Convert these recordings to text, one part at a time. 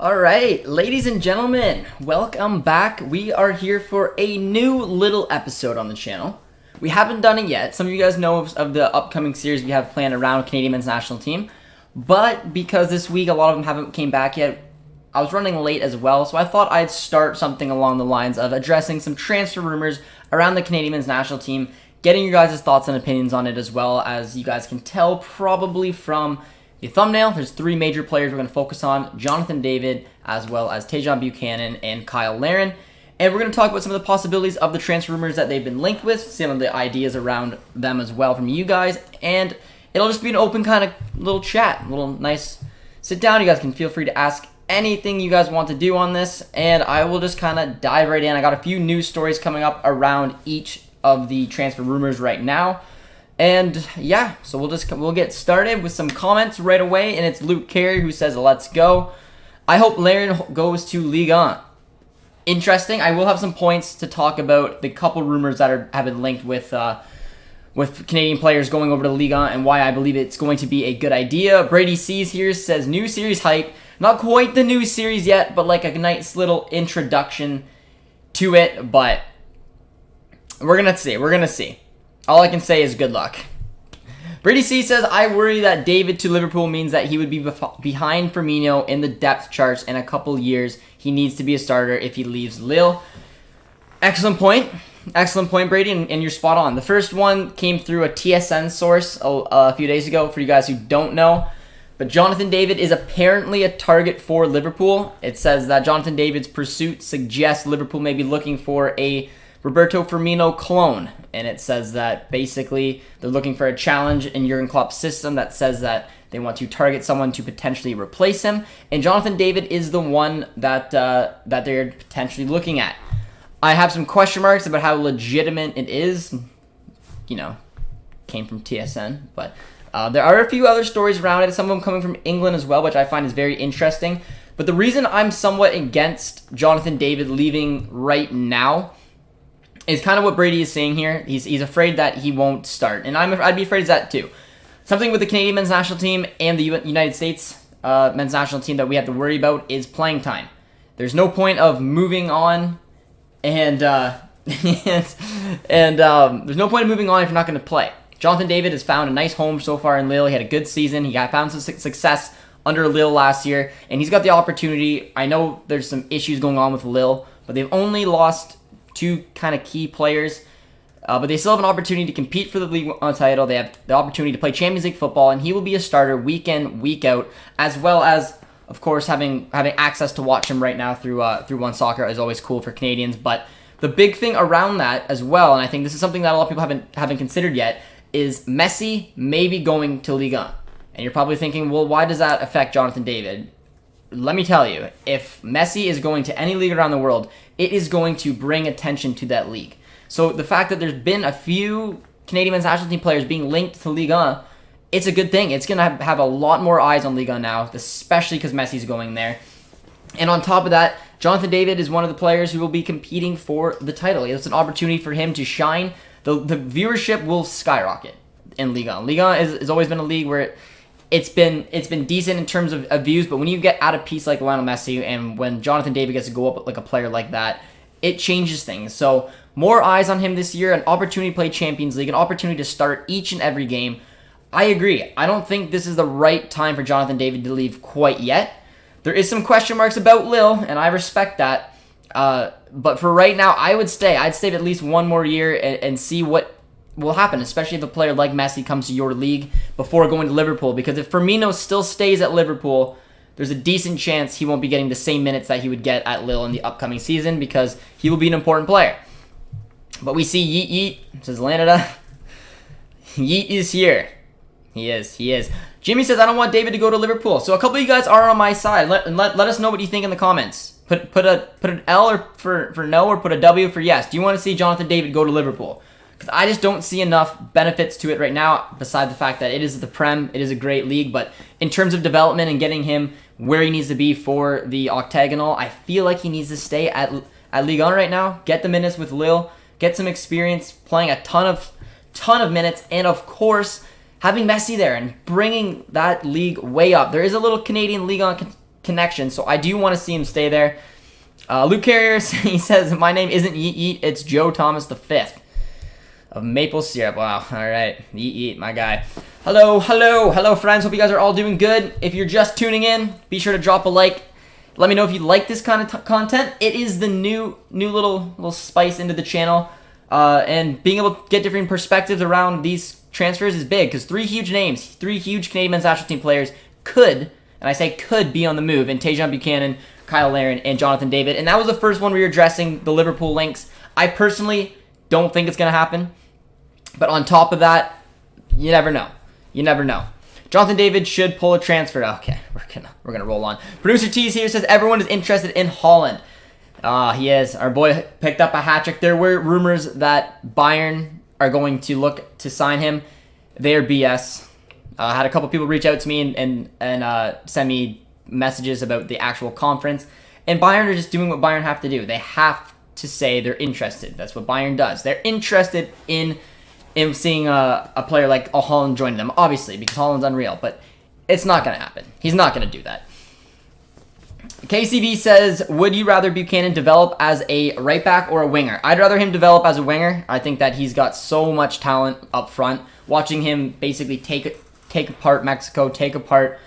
All right, ladies and gentlemen, welcome back. We are here for a new little episode on the channel. We haven't done it yet. Some of you guys know of the upcoming series we have planned around Canadian men's national team. But because this week a lot of them haven't came back yet, I was running late as well. So I thought I'd start something along the lines of addressing some transfer rumors around the Canadian men's national team, getting your guys' thoughts and opinions on it, as well as you guys can tell probably from the thumbnail. There's three major players we're going to focus on: Jonathan David, as well as Deja, Buchanan, and Larin. And we're going to talk about some of the possibilities of the transfer rumors that they've been linked with, some of the ideas around them as well from you guys, and it'll just be an open kind of little chat, a little nice sit down. You guys can feel free to ask anything you guys want to do on this, and I will just kind of dive right in. I got a few news stories coming up around each of the transfer rumors right now. And yeah, so we'll get started with some comments right away, and it's Luke Carey who says, "Let's go. I hope Larin goes to Ligue 1." Interesting. I will have some points to talk about the couple rumors that have been linked with Canadian players going over to Ligue 1 and why I believe it's going to be a good idea. Brady C's here says, "New series hype. Not quite the new series yet, but like a nice little introduction to it. But we're gonna see. We're gonna see. All I can say is good luck." Brady C says, "I worry that David to Liverpool means that he would be behind Firmino in the depth charts in a couple years. He needs to be a starter if he leaves Lille." Excellent point. Excellent point, Brady, and you're spot on. The first one came through a TSN source a few days ago, for you guys who don't know. But Jonathan David is apparently a target for Liverpool. It says that Jonathan David's pursuit suggests Liverpool may be looking for a Roberto Firmino clone, and it says that basically they're looking for a challenge in Jurgen Klopp's system that says that they want to target someone to potentially replace him, and Jonathan David is the one that they're potentially looking at. I have some question marks about how legitimate it is. You know, came from TSN, but there are a few other stories around it, some of them coming from England as well, which I find is very interesting. But the reason I'm somewhat against Jonathan David leaving right now is kind of what Brady is saying here. He's afraid that he won't start, and I'd be afraid of that too. Something with the Canadian men's national team and the United States men's national team that we have to worry about is playing time. There's no point of moving on, and there's no point of moving on if you're not going to play. Jonathan David has found a nice home so far in Lille. He had a good season. He found some success under Lille last year, and he's got the opportunity. I know there's some issues going on with Lille, but they've only lost two kind of key players, but they still have an opportunity to compete for the league title. They have the opportunity to play Champions League football, and he will be a starter week in, week out, as well as, of course, having access to watch him right now through One Soccer is always cool for Canadians. But the big thing around that as well, and I think this is something that a lot of people haven't considered yet, is Messi maybe going to Ligue 1. And you're probably thinking, well, why does that affect Jonathan David? Let me tell you, if Messi is going to any league around the world, it is going to bring attention to that league. So the fact that there's been a few Canadian men's national team players being linked to Ligue 1, it's a good thing. It's going to have a lot more eyes on Ligue 1 now, especially because Messi's going there. And on top of that, Jonathan David is one of the players who will be competing for the title. It's an opportunity for him to shine. The viewership will skyrocket in Ligue 1. Ligue 1 has always been a league where it's been decent in terms of views, but when you get at a piece like Lionel Messi, and when Jonathan David gets to go up like a player like that, it changes things. So more eyes on him this year, an opportunity to play Champions League, an opportunity to start each and every game. I agree. I don't think this is the right time for Jonathan David to leave quite yet. There is some question marks about Lille, and I respect that. But for right now, I would stay. I'd stay at least one more year and see what will happen, especially if a player like Messi comes to your league before going to Liverpool. Because if Firmino still stays at Liverpool, there's a decent chance he won't be getting the same minutes that he would get at Lille in the upcoming season, because he will be an important player. But we see Yeet, says Lanada. Yeet is here. He is. Jimmy says, "I don't want David to go to Liverpool." So a couple of you guys are on my side. Let us know what you think in the comments. Put an L or for no, or put a W for yes. Do you want to see Jonathan David go to Liverpool? Because I just don't see enough benefits to it right now, beside the fact that it is the Prem, it is a great league, but in terms of development and getting him where he needs to be for the octagonal, I feel like he needs to stay at Ligue 1 right now, get the minutes with Lille, get some experience playing a ton of minutes, and of course, having Messi there and bringing that league way up. There is a little Canadian Ligue 1 connection, so I do want to see him stay there. Luke Carrier, he says, my name isn't Yeet Yeet, it's Joe Thomas V of maple syrup. Wow, all right, Yeet Yeet, my guy. Hello, friends. Hope you guys are all doing good. If you're just tuning in, be sure to drop a like. Let me know if you like this kind of content. It is the new little spice into the channel, and being able to get different perspectives around these transfers is big because three huge Canadian men's national team players could, and I say could, be on the move, and Deja, Buchanan, Kyle Larin, and Jonathan David. And that was the first one we were addressing, the Liverpool links. I personally don't think it's going to happen. But on top of that, you never know. You never know. Jonathan David should pull a transfer. Okay, we're gonna roll on. Producer T's here says everyone is interested in Haaland. He is. Our boy picked up a hat-trick. There were rumors that Bayern are going to look to sign him. They're BS. I had a couple people reach out to me and send me messages about the actual conference. And Bayern are just doing what Bayern have to do. They have to say they're interested. That's what Bayern does. They're interested in seeing a player like Haaland join them, obviously, because Haaland's unreal. But it's not going to happen. He's not going to do that. KCB says, would you rather Buchanan develop as a right back or a winger? I'd rather him develop as a winger. I think that he's got so much talent up front. Watching him basically take apart Mexico, take apart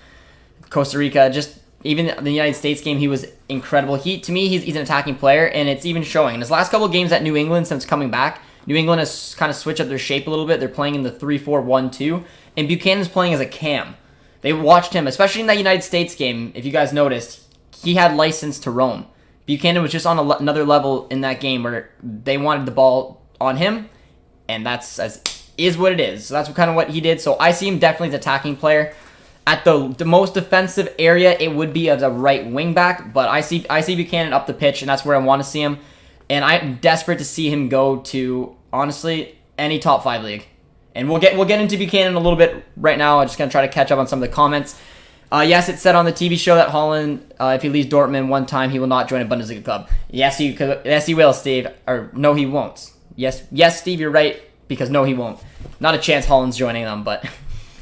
Costa Rica, just even the United States game, he was incredible. To me, he's an attacking player, and it's even showing. In his last couple of games at New England since coming back, New England has kind of switched up their shape a little bit. They're playing in the 3-4-1-2, and Buchanan's playing as a cam. They watched him, especially in that United States game, if you guys noticed, he had license to roam. Buchanan was just on another level in that game where they wanted the ball on him, and is what it is. So that's kind of what he did. So I see him definitely as an attacking player. At the most defensive area, it would be as a right wing back, but I see Buchanan up the pitch, and that's where I want to see him. And I'm desperate to see him go to, honestly, any top 5 league. And we'll get into Buchanan a little bit right now. I'm just going to try to catch up on some of the comments. Yes, it said on the TV show that Haaland, if he leaves Dortmund one time, he will not join a Bundesliga club. Yes, he will, Steve. Or no, he won't. Yes, Steve, you're right, because no, he won't. Not a chance Haaland's joining them, but,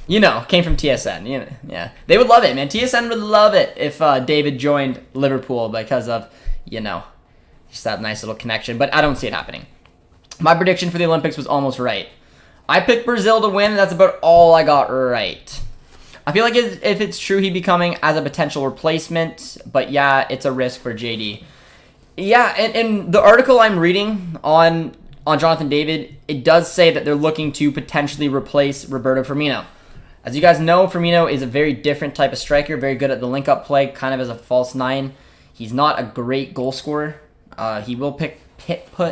came from TSN. Yeah. They would love it, man. TSN would love it if David joined Liverpool because of, just that nice little connection, but I don't see it happening. My prediction for the Olympics was almost right. I picked Brazil to win, and that's about all I got right. I feel like if it's true, he'd be coming as a potential replacement, but yeah, it's a risk for JD. Yeah, and the article I'm reading on Jonathan David, it does say that they're looking to potentially replace Roberto Firmino. As you guys know, Firmino is a very different type of striker, very good at the link-up play, kind of as a false 9. He's not a great goal scorer. He will put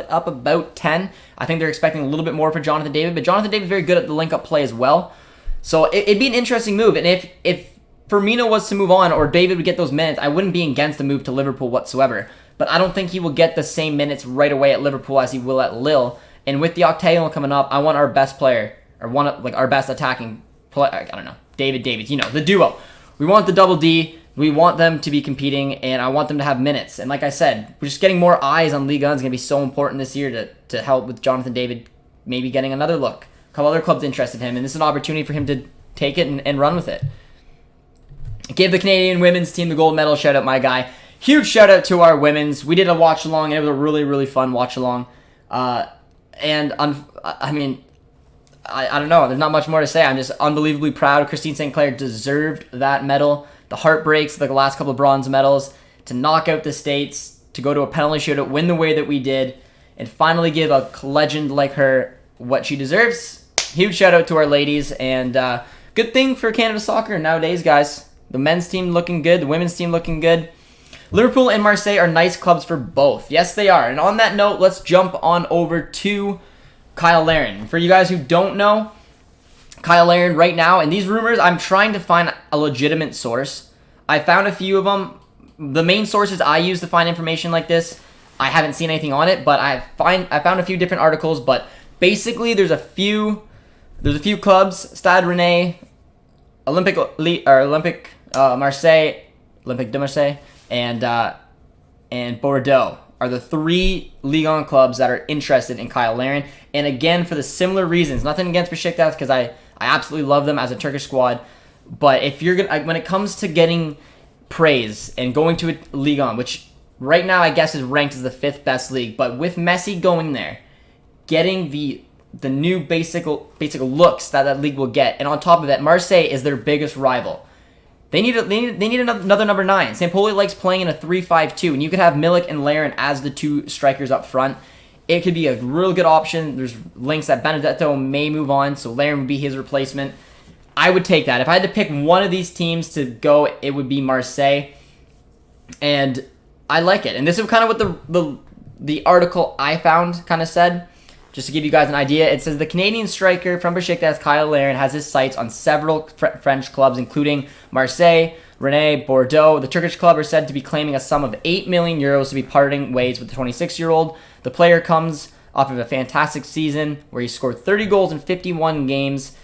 up about 10. I think they're expecting a little bit more for Jonathan David, but Jonathan David is very good at the link-up play as well. So it'd be an interesting move. And if Firmino was to move on or David would get those minutes, I wouldn't be against the move to Liverpool whatsoever. But I don't think he will get the same minutes right away at Liverpool as he will at Lille. And with the Octagonal coming up, I want our best player, or our best attacking player, I don't know, Davids, the duo. We want the double D. We want them to be competing, and I want them to have minutes. And like I said, we're just getting more eyes on Ligue 1 is going to be so important this year to help with Jonathan David maybe getting another look. A couple other clubs interested in him, and this is an opportunity for him to take it and run with it. Give the Canadian women's team the gold medal. Shout out my guy. Huge shout out to our women's. We did a watch along, and it was a really, really fun watch along. I don't know. There's not much more to say. I'm just unbelievably proud. Christine St. Clair deserved that medal. The heartbreaks, the last couple of bronze medals, to knock out the States, to go to a penalty shootout, win the way that we did, and finally give a legend like her what she deserves. Huge shout out to our ladies, and good thing for Canada soccer nowadays, guys. The men's team looking good, the women's team looking good. Liverpool and Marseille are nice clubs for both. Yes, they are. And on that note, let's jump on over to Kyle Larin. For you guys who don't know, Kyle Larin right now, and these rumors, I'm trying to find a legitimate source. I found a few of them. The main sources I use to find information like this, I haven't seen anything on it, but I found a few different articles. But basically, there's a few clubs: Stade Rennais, Olympique Marseille, Olympique de Marseille, and Bordeaux are the 3 Ligue 1 clubs that are interested in Kyle Larin. And again, for the similar reasons. Nothing against Besiktas, because I absolutely love them as a Turkish squad. But if you're gonna, when it comes to getting praise and going to a Ligue 1, which right now I guess is ranked as the 5th best league, but with Messi going there, getting the new basic looks that league will get, and on top of it, Marseille is their biggest rival. They need another number 9. Sampoli likes playing in a 3-5-2, and you could have Milik and Larin as the 2 strikers up front. It could be a real good option. There's links that Benedetto may move on, so Larin would be his replacement. I would take that. If I had to pick one of these teams to go, it would be Marseille, and I like it. And this is kind of what the article I found kind of said. Just to give you guys an idea, it says the Canadian striker from Besiktas, Kyle Larin, has his sights on several French clubs, including Marseille, Rennes, Bordeaux. The Turkish club are said to be claiming a sum of 8 million euros to be parting ways with the 26-year-old. The player comes off of a fantastic season where he scored 30 goals in 51 games.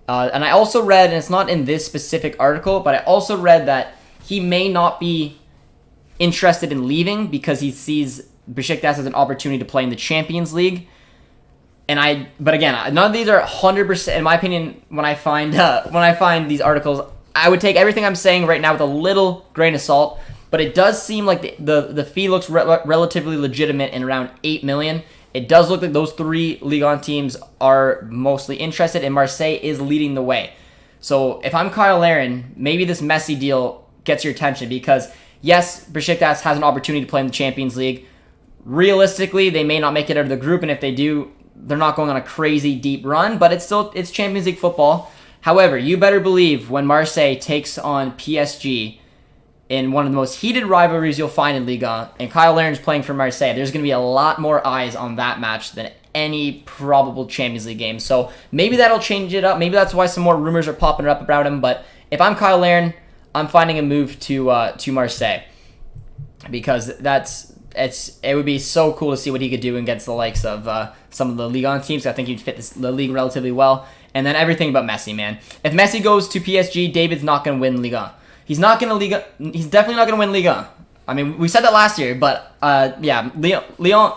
And I also read, and it's not in this specific article, but I also read that he may not be interested in leaving because he sees Besiktas as an opportunity to play in the Champions League. But again, none of these are 100%. In my opinion, when I find these articles, I would take everything I'm saying right now with a little grain of salt. But it does seem like the fee looks relatively legitimate in around 8 million. It does look like those 3 Ligue 1 teams are mostly interested, and Marseille is leading the way. So if I'm Kyle Larin, maybe this Messi deal gets your attention because yes, Besiktas has an opportunity to play in the Champions League. Realistically, they may not make it out of the group, and if they do, they're not going on a crazy deep run, but it's Champions League football. However, you better believe when Marseille takes on PSG in one of the most heated rivalries you'll find in Ligue 1, and Kyle Larin's playing for Marseille, there's going to be a lot more eyes on that match than any probable Champions League game. So maybe that'll change it up. Maybe that's why some more rumors are popping up about him. But if I'm Kyle Larin, I'm finding a move to Marseille because it would be so cool to see what he could do against the likes of some of the Ligue 1 teams. I think he'd fit the league relatively well. And then everything about Messi, man. If Messi goes to PSG, David's not going to win Ligue 1. He's definitely not going to win Ligue 1. I mean, we said that last year, but yeah, Lyon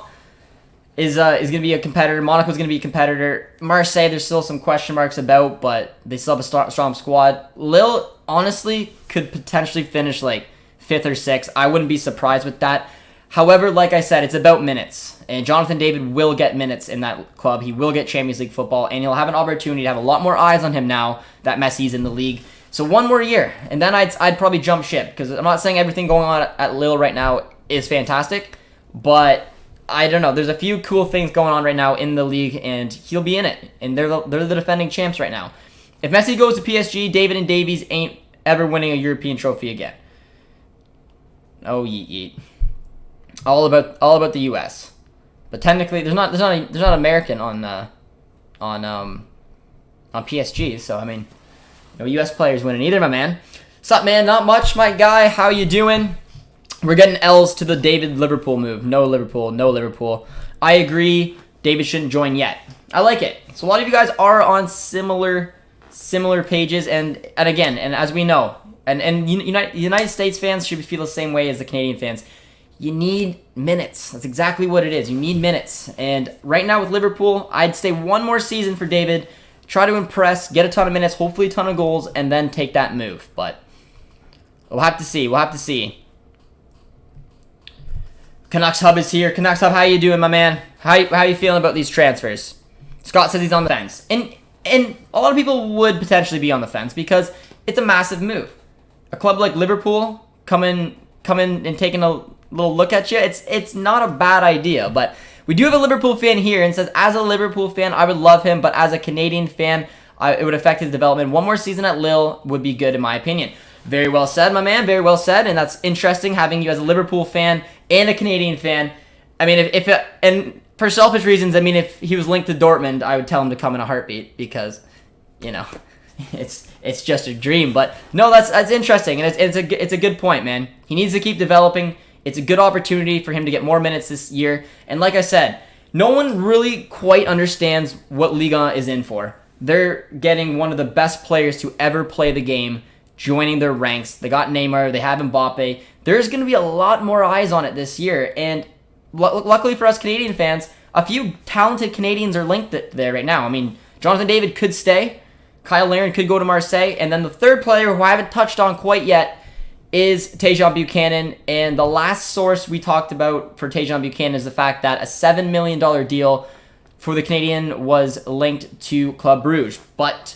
is going to be a competitor. Monaco's going to be a competitor. Marseille, there's still some question marks about, but they still have a strong squad. Lille, honestly, could potentially finish like 5th or 6th. I wouldn't be surprised with that. However, like I said, it's about minutes. And Jonathan David will get minutes in that club. He will get Champions League football, and he'll have an opportunity to have a lot more eyes on him now that Messi's in the league. So one more year, and then I'd probably jump ship, because I'm not saying everything going on at Lille right now is fantastic, but I don't know. There's a few cool things going on right now in the league, and he'll be in it. And they're the defending champs right now. If Messi goes to PSG, David and Davies ain't ever winning a European trophy again. Oh, yeet. All about the U.S. But technically, there's not American on PSG. So I mean, no U.S. players winning either, my man. Sup, man? Not much, my guy. How you doing? We're getting L's to the David Liverpool move. No Liverpool. I agree. David shouldn't join yet. I like it. So a lot of you guys are on similar pages, and again, and as we know, and United States fans should feel the same way as the Canadian fans. You need minutes. That's exactly what it is. You need minutes. And right now with Liverpool, I'd say one more season for David. Try to impress, get a ton of minutes, hopefully a ton of goals, and then take that move. But we'll have to see. Canucks Hub is here. Canucks Hub, how you doing, my man? How you feeling about these transfers? Scott says he's on the fence. And a lot of people would potentially be on the fence because it's a massive move. A club like Liverpool come in and taking a little look at you, it's not a bad idea. But we do have a Liverpool fan here and says, as a Liverpool fan, I would love him, but as a Canadian fan, it would affect his development. One more season at Lille would be good in my opinion. Very well said, my man. Very well said. And that's interesting having you as a Liverpool fan and a Canadian fan. I mean, and for selfish reasons, I mean, if he was linked to Dortmund, I would tell him to come in a heartbeat because, it's just a dream. But no, that's interesting, and it's a good point, man. He needs to keep developing. It's a good opportunity for him to get more minutes this year. And like I said, no one really quite understands what Ligue 1 is in for. They're getting one of the best players to ever play the game joining their ranks. They got Neymar. They have Mbappe. There's going to be a lot more eyes on it this year. And luckily for us Canadian fans, a few talented Canadians are linked there right now. I mean, Jonathan David could stay. Kyle Larin could go to Marseille. And then the third player who I haven't touched on quite yet is Teja Buchanan. And the last source we talked about for Teja Buchanan is the fact that a $7 million deal for the Canadian was linked to Club Brugge. But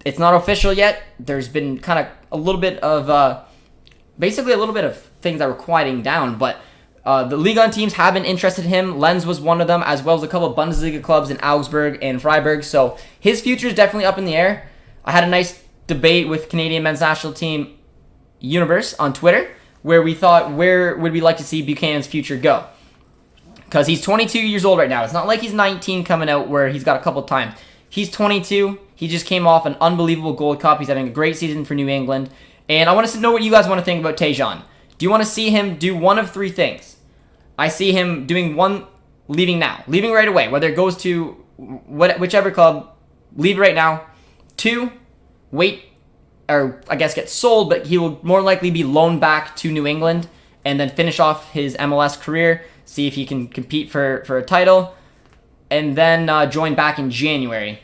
it's not official yet. There's been kind of a little bit of, basically a little bit of things that were quieting down. But the Ligue 1 teams have been interested in him. Lens was one of them, as well as a couple of Bundesliga clubs in Augsburg and Freiburg. So his future is definitely up in the air. I had a nice debate with Canadian men's national team Universe on Twitter, where we thought, where would we like to see Buchanan's future go? Because he's 22 years old right now. It's not like he's 19 coming out where he's got a couple times. He's 22. He just came off an unbelievable Gold Cup. He's having a great season for New England. And I want to know what you guys want to think about Tejan. Do you want to see him do one of three things? I see him doing one, leaving now. Leaving right away. Whether it goes to whichever club, leave right now. 2, wait, or I guess get sold, but he will more likely be loaned back to New England and then finish off his MLS career, see if he can compete for a title, and then join back in January.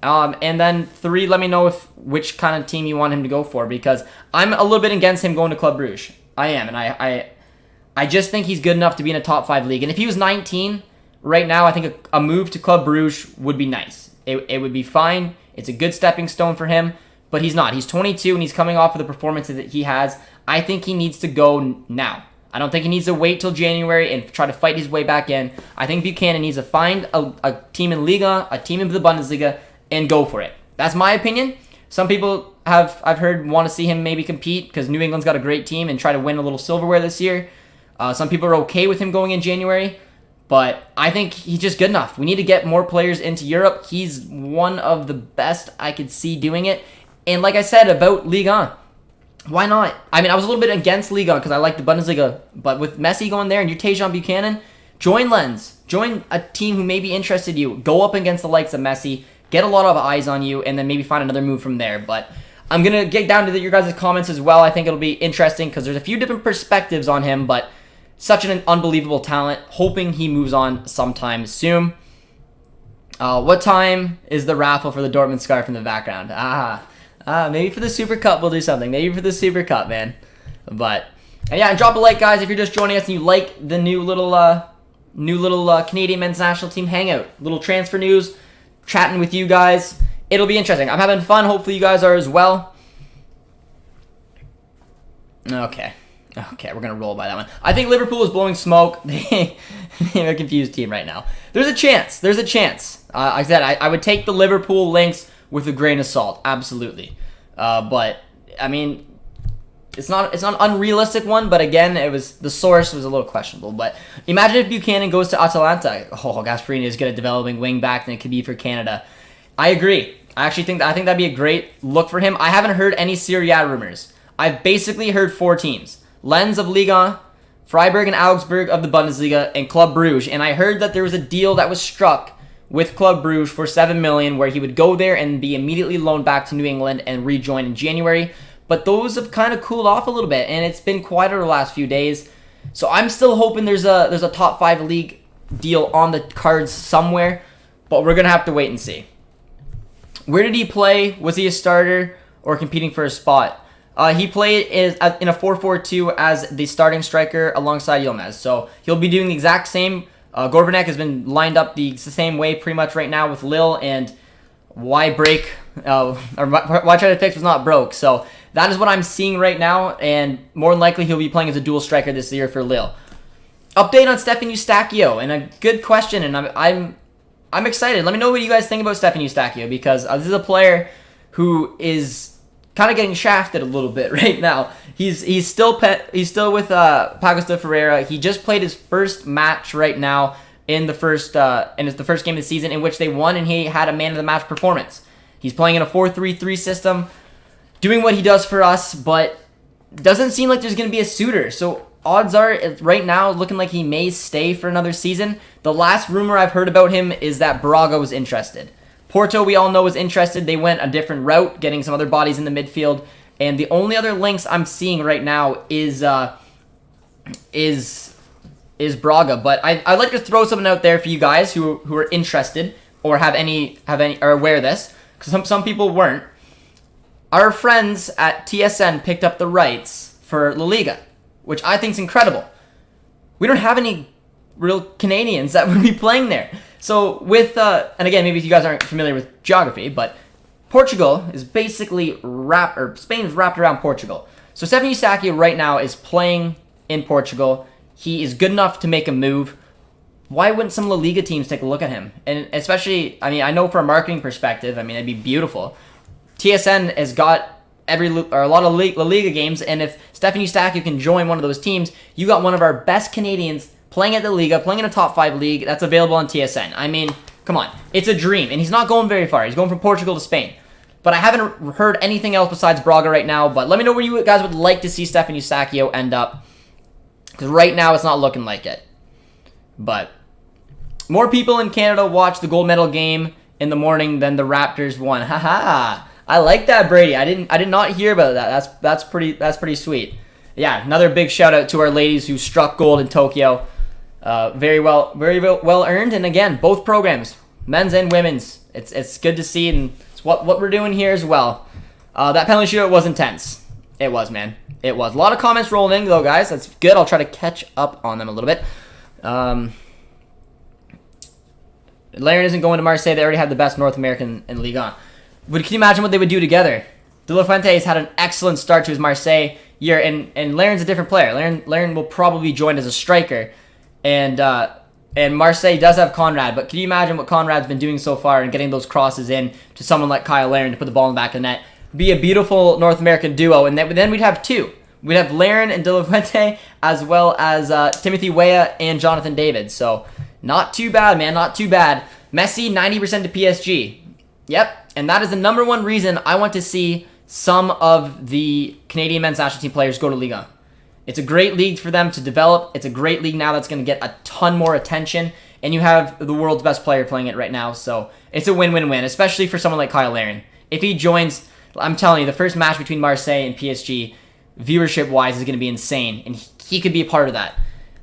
And then 3, let me know which kind of team you want him to go for, because I'm a little bit against him going to Club Brugge. I am, and I just think he's good enough to be in a top 5 league. And if he was 19 right now, I think a move to Club Brugge would be nice. It would be fine. It's a good stepping stone for him, but he's not. He's 22 and he's coming off of the performances that he has. I think he needs to go now. I don't think he needs to wait till January and try to fight his way back in. I think Buchanan needs to find a team in Liga, a team in the Bundesliga, and go for it. That's my opinion. Some people I've heard want to see him maybe compete because New England's got a great team and try to win a little silverware this year. Some people are okay with him going in January, but I think he's just good enough. We need to get more players into Europe. He's one of the best I could see doing it. And like I said about Ligue 1, why not? I mean, I was a little bit against Ligue 1 because I like the Bundesliga, but with Messi going there and you're Tejan Buchanan, join Lens. Join a team who may be interested in you. Go up against the likes of Messi. Get a lot of eyes on you, and then maybe find another move from there. But I'm going to get down to your guys' comments as well. I think it'll be interesting because there's a few different perspectives on him, but such an unbelievable talent. Hoping he moves on sometime soon. What time is the raffle for the Dortmund scarf in the background? Maybe for the Super Cup we'll do something. Maybe for the Super Cup, man. But and yeah, and drop a like, guys, if you're just joining us and you like the new little Canadian men's national team hangout, little transfer news, chatting with you guys. It'll be interesting. I'm having fun. Hopefully you guys are as well. Okay, we're going to roll by that one. I think Liverpool is blowing smoke. They're a confused team right now. There's a chance. Like I said, I would take the Liverpool links with a grain of salt. Absolutely. But, I mean, it's not an unrealistic one, but again, the source was a little questionable. But imagine if Buchanan goes to Atalanta. Oh, Gasperini is good at developing wing back than it could be for Canada. I agree. I think that'd be a great look for him. I haven't heard any Serie A rumors. I've basically heard 4 teams. Lens of Ligue 1, Freiburg and Augsburg of the Bundesliga, and Club Brugge. And I heard that there was a deal that was struck with Club Brugge for $7 million where he would go there and be immediately loaned back to New England and rejoin in January. But those have kind of cooled off a little bit, and it's been quieter the last few days. So I'm still hoping there's a top 5 league deal on the cards somewhere, but we're going to have to wait and see. Where did he play? Was he a starter or competing for a spot? He played in a 4-4-2 as the starting striker alongside Yilmaz. So he'll be doing the exact same. Gorbanek has been lined up the same way pretty much right now with Lille, and why break? Or why try to fix what's not broke? So that is what I'm seeing right now, and more than likely he'll be playing as a dual striker this year for Lille. Update on Stefan Eustachio, and a good question, and I'm excited. Let me know what you guys think about Stefan Eustachio, because this is a player who is kind of getting shafted a little bit right now. He's still with Pagos de Ferreira. He just played his first match right now in the first game of the season, in which they won, and he had a man of the match performance. He's playing in a 4-3-3 system, doing what he does for us, but doesn't seem like there's going to be a suitor. So odds are, right now, looking like he may stay for another season. The last rumor I've heard about him is that Braga was interested. Porto, we all know, was interested. They went a different route, getting some other bodies in the midfield. And the only other links I'm seeing right now is Braga. But I'd like to throw something out there for you guys who are interested or have any are aware of this, because some people weren't. Our friends at TSN picked up the rights for La Liga, which I think is incredible. We don't have any real Canadians that would be playing there. So with, and again, maybe if you guys aren't familiar with geography, but Portugal is basically Spain's wrapped around Portugal. So Stefan Eustáquio right now is playing in Portugal. He is good enough to make a move. Why wouldn't some La Liga teams take a look at him? And especially, I mean, I know from a marketing perspective, I mean, it'd be beautiful. TSN has got a lot of La Liga games, and if Stefan Eustáquio can join one of those teams, you got one of our best Canadians playing at the Liga, playing in a top 5 league that's available on TSN. I mean, come on. It's a dream, and he's not going very far. He's going from Portugal to Spain. But I haven't heard anything else besides Braga right now, but let me know where you guys would like to see Stefan Eustáquio end up, because right now it's not looking like it. But more people in Canada watch the gold medal game in the morning than the Raptors won. Haha. I like that, Brady. I did not hear about that. That's pretty sweet. Yeah, another big shout out to our ladies who struck gold in Tokyo. Very well earned. And again, both programs, men's and women's. It's good to see, and it's what we're doing here as well. That penalty shootout was intense. It was, man. It was. A lot of comments rolling in, though, guys. That's good. I'll try to catch up on them a little bit. Larin isn't going to Marseille. They already have the best North American in Ligue 1. But can you imagine what they would do together? De La Fuente has had an excellent start to his Marseille year, and Larin's a different player. Larin will probably join as a striker, and Marseille does have Conrad. But can you imagine what Conrad's been doing so far and getting those crosses in to someone like Kyle Larin to put the ball in the back of the net? Be a beautiful North American duo, and then we'd have two. We'd have Larin and De La Fuente, as well as Timothy Weah and Jonathan David. So not too bad, man. Not too bad. Messi 90% to PSG. Yep, and that is the number one reason I want to see some of the Canadian men's national team players go to Ligue 1. It's a great league for them to develop. It's a great league now that's going to get a ton more attention, and you have the world's best player playing it right now, so it's a win-win-win, especially for someone like Kyle Larin. If he joins, I'm telling you, the first match between Marseille and PSG, viewership-wise, is going to be insane, and he could be a part of that.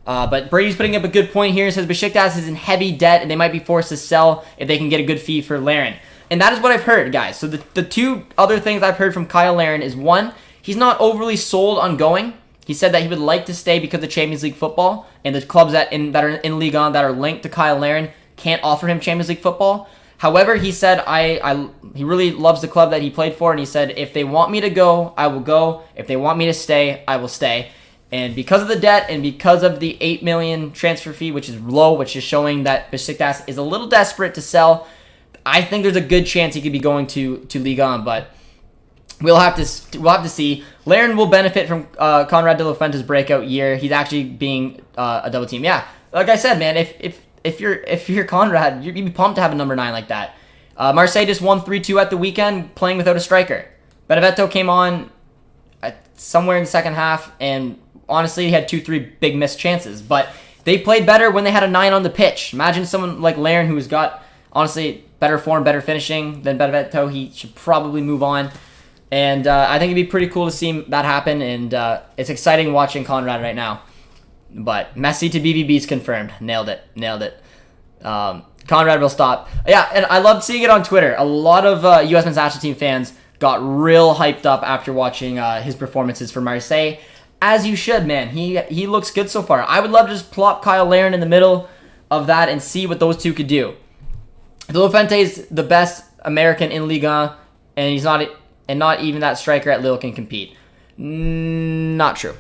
But Brady's putting up a good point here. He says Besiktas is in heavy debt, and they might be forced to sell if they can get a good fee for Larin. And that is what I've heard, guys. So the two other things I've heard from Kyle Larin is, one, he's not overly sold on going. He said that he would like to stay because of Champions League football, and the clubs that are in Ligue 1 that are linked to Kyle Larin can't offer him Champions League football. However, he said he really loves the club that he played for, and he said, if they want me to go, I will go. If they want me to stay, I will stay. And because of the debt and because of the 8 million transfer fee, which is low, which is showing that Besiktas is a little desperate to sell, I think there's a good chance he could be going to Ligue 1, but we'll have to see. Larin will benefit from Conrad De La Fuente's breakout year. He's actually being a double team. Yeah, like I said, man, if you're Conrad, you'd be pumped to have a number 9 like that. Marseille just won 3-2 at the weekend, playing without a striker. Benevento came on somewhere in the second half, and honestly, he had 2-3 big missed chances, but they played better when they had a 9 on the pitch. Imagine someone like Larin, who's got, honestly, better form, better finishing than Benevento. He should probably move on. And I think it'd be pretty cool to see that happen. And it's exciting watching Conrad right now. But Messi to BVB is confirmed. Nailed it. Conrad will stop. Yeah, and I loved seeing it on Twitter. A lot of U.S. men's national team fans got real hyped up after watching his performances for Marseille. As you should, man. He looks good so far. I would love to just plop Kyle Larin in the middle of that and see what those two could do. De La Fuente is the best American in Ligue 1, and he's not even that striker at Lille can compete. Not true.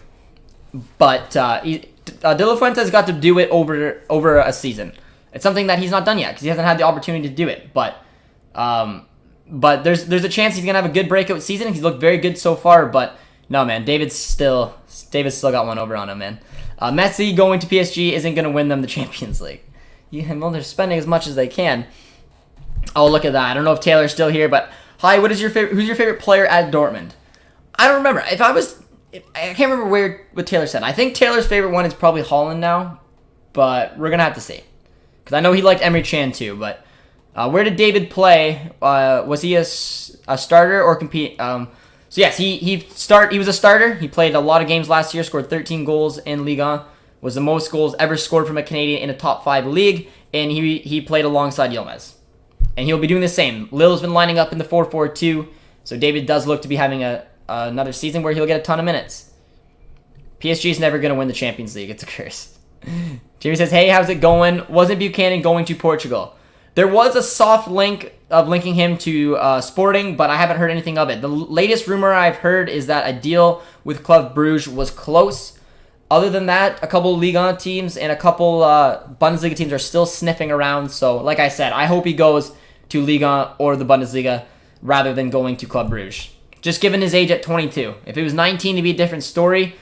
But De La Fuente has got to do it over a season. It's something that he's not done yet because he hasn't had the opportunity to do it. But there's a chance he's gonna have a good breakout season. He's looked very good so far. But no, man, David's still got one over on him, man. Messi going to PSG isn't gonna win them the Champions League. Well, they're spending as much as they can. Oh, look at that. I don't know if Taylor's still here, but hi, who's your favorite player at Dortmund? I don't remember. I can't remember what Taylor said. I think Taylor's favorite one is probably Holland now, but we're going to have to see. Because I know he liked Emre Can too, but where did David play? Was he a starter or compete? So yes, he was a starter. He played a lot of games last year, scored 13 goals in Ligue 1, was the most goals ever scored from a Canadian in a top 5 league, and he played alongside Yilmaz. And he'll be doing the same. Lille's been lining up in the 4-4-2, so David does look to be having another season where he'll get a ton of minutes. PSG is never going to win the Champions League. It's a curse. Jamie says, hey, how's it going? Wasn't Buchanan going to Portugal? There was a soft link of linking him to Sporting, but I haven't heard anything of it. The latest rumor I've heard is that a deal with Club Brugge was close. Other than that, a couple Ligue 1 teams and a couple Bundesliga teams are still sniffing around. So, like I said, I hope he goes to Ligue 1 or the Bundesliga rather than going to Club Brugge. Just given his age at 22. If it was 19, it'd be a different story.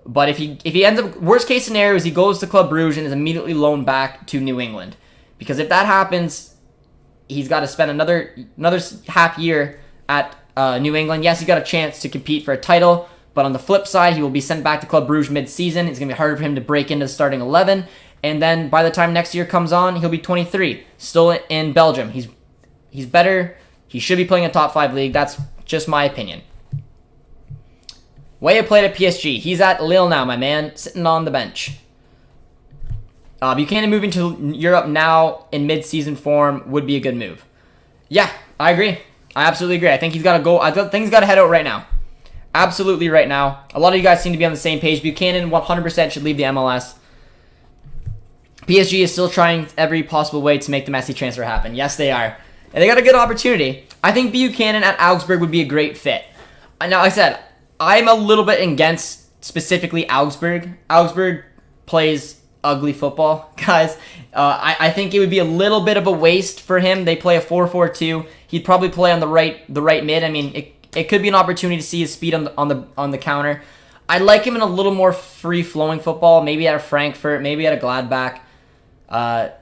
But if he ends up, worst case scenario is he goes to Club Brugge and is immediately loaned back to New England. Because if that happens, he's got to spend another half year at New England. Yes, he's got a chance to compete for a title, but on the flip side, he will be sent back to Club Brugge mid-season. It's going to be harder for him to break into the starting 11. And then by the time next year comes on, he'll be 23, still in Belgium. He's better. He should be playing a top 5 league. That's just my opinion. Way played at PSG. He's at Lille now, my man, sitting on the bench. Buchanan moving to Europe now in mid-season form would be a good move. Yeah, I agree. I absolutely agree. I think he's got to go. I think he's got to head out right now. Absolutely right now. A lot of you guys seem to be on the same page. Buchanan 100% should leave the MLS. PSG is still trying every possible way to make the Messi transfer happen. Yes, they are. And they got a good opportunity. I think Buchanan at Augsburg would be a great fit. Now, like I said, I'm a little bit against specifically Augsburg. Augsburg plays ugly football, guys. I think it would be a little bit of a waste for him. They play a 4-4-2. He'd probably play on the right mid. I mean, it could be an opportunity to see his speed on the counter. I'd like him in a little more free-flowing football, maybe at a Frankfurt, maybe at a Gladbach,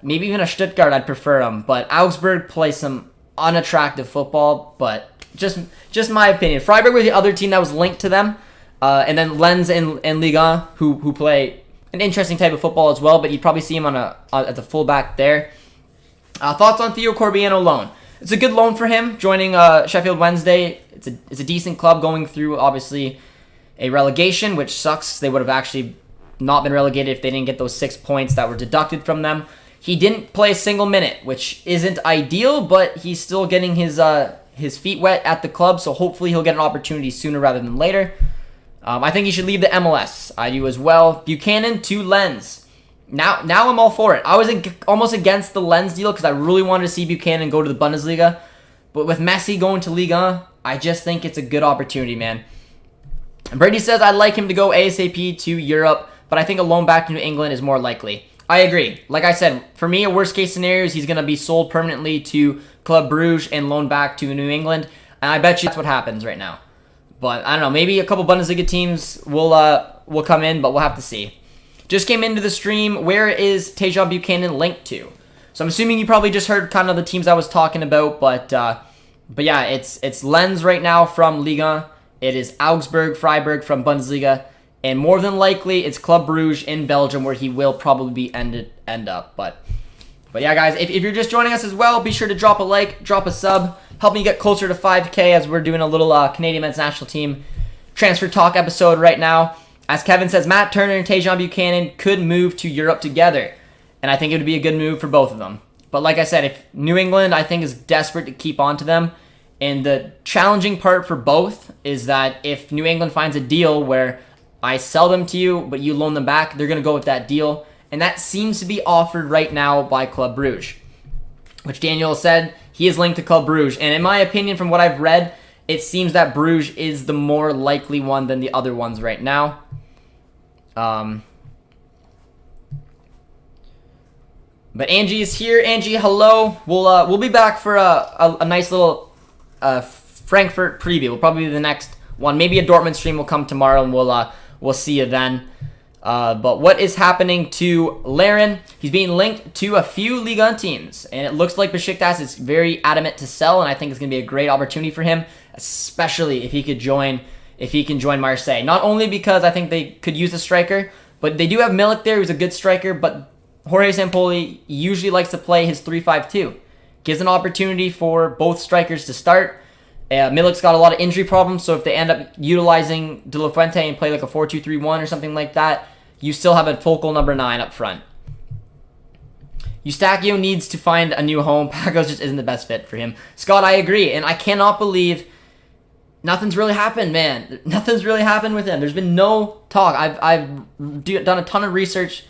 maybe even a Stuttgart. I'd prefer him, but Augsburg plays some unattractive football. But just my opinion. Freiburg was the other team that was linked to them, and then Lens and Ligue 1 who play an interesting type of football as well, but you'd probably see him at the fullback there. Thoughts on Theo Corbiano loan? It's a good loan for him, joining Sheffield Wednesday. It's a decent club going through, obviously, a relegation, which sucks. They would have actually not been relegated if they didn't get those 6 points that were deducted from them. He didn't play a single minute, which isn't ideal, but he's still getting his feet wet at the club, so hopefully he'll get an opportunity sooner rather than later. I think he should leave the MLS. I do as well. Buchanan to Lens. Now I'm all for it. I was almost against the Lens deal because I really wanted to see Buchanan go to the Bundesliga. But with Messi going to Ligue 1, I just think it's a good opportunity, man. And Brady says, I'd like him to go ASAP to Europe, but I think a loan back to New England is more likely. I agree. Like I said, for me, a worst-case scenario is he's going to be sold permanently to Club Brugge and loaned back to New England. And I bet you that's what happens right now. But I don't know, maybe a couple Bundesliga teams will come in, but we'll have to see. Just came into the stream. Where is Deja Buchanan linked to? So I'm assuming you probably just heard kind of the teams I was talking about, but yeah, it's Lens right now from Ligue 1. It is Augsburg, Freiburg from Bundesliga, and more than likely it's Club Brugge in Belgium where he will probably end up. But yeah, guys, if you're just joining us as well, be sure to drop a like, drop a sub. Help me get closer to 5K as we're doing a little Canadian men's national team transfer talk episode right now. As Kevin says, Matt Turner and Tejan Buchanan could move to Europe together. And I think it would be a good move for both of them. But like I said, if New England, I think, is desperate to keep on to them. And the challenging part for both is that if New England finds a deal where I sell them to you, but you loan them back, they're going to go with that deal. And that seems to be offered right now by Club Brugge, which Daniel said he is linked to Club Brugge. And in my opinion, from what I've read, it seems that Brugge is the more likely one than the other ones right now. But Angie is here. Angie, hello. We'll be back for a nice little Frankfurt preview. Will probably be the next one. Maybe a Dortmund stream will come tomorrow, and we'll see you then. But what is happening to Larin? He's being linked to a few Ligue 1 teams, and it looks like Besiktas is very adamant to sell, and I think it's going to be a great opportunity for him, especially if he can join Marseille. Not only because I think they could use a striker, but they do have Milik there, who's a good striker, but Jorge Sampaoli usually likes to play his 3-5-2. Gives an opportunity for both strikers to start. Milik's got a lot of injury problems, so if they end up utilizing De La Fuente and play like a 4-2-3-1 or something like that, you still have a focal number 9 up front. Eustachio needs to find a new home. Pacos just isn't the best fit for him. Scott, I agree, and I cannot believe nothing's really happened, man. Nothing's really happened with him. There's been no talk. I've done a ton of research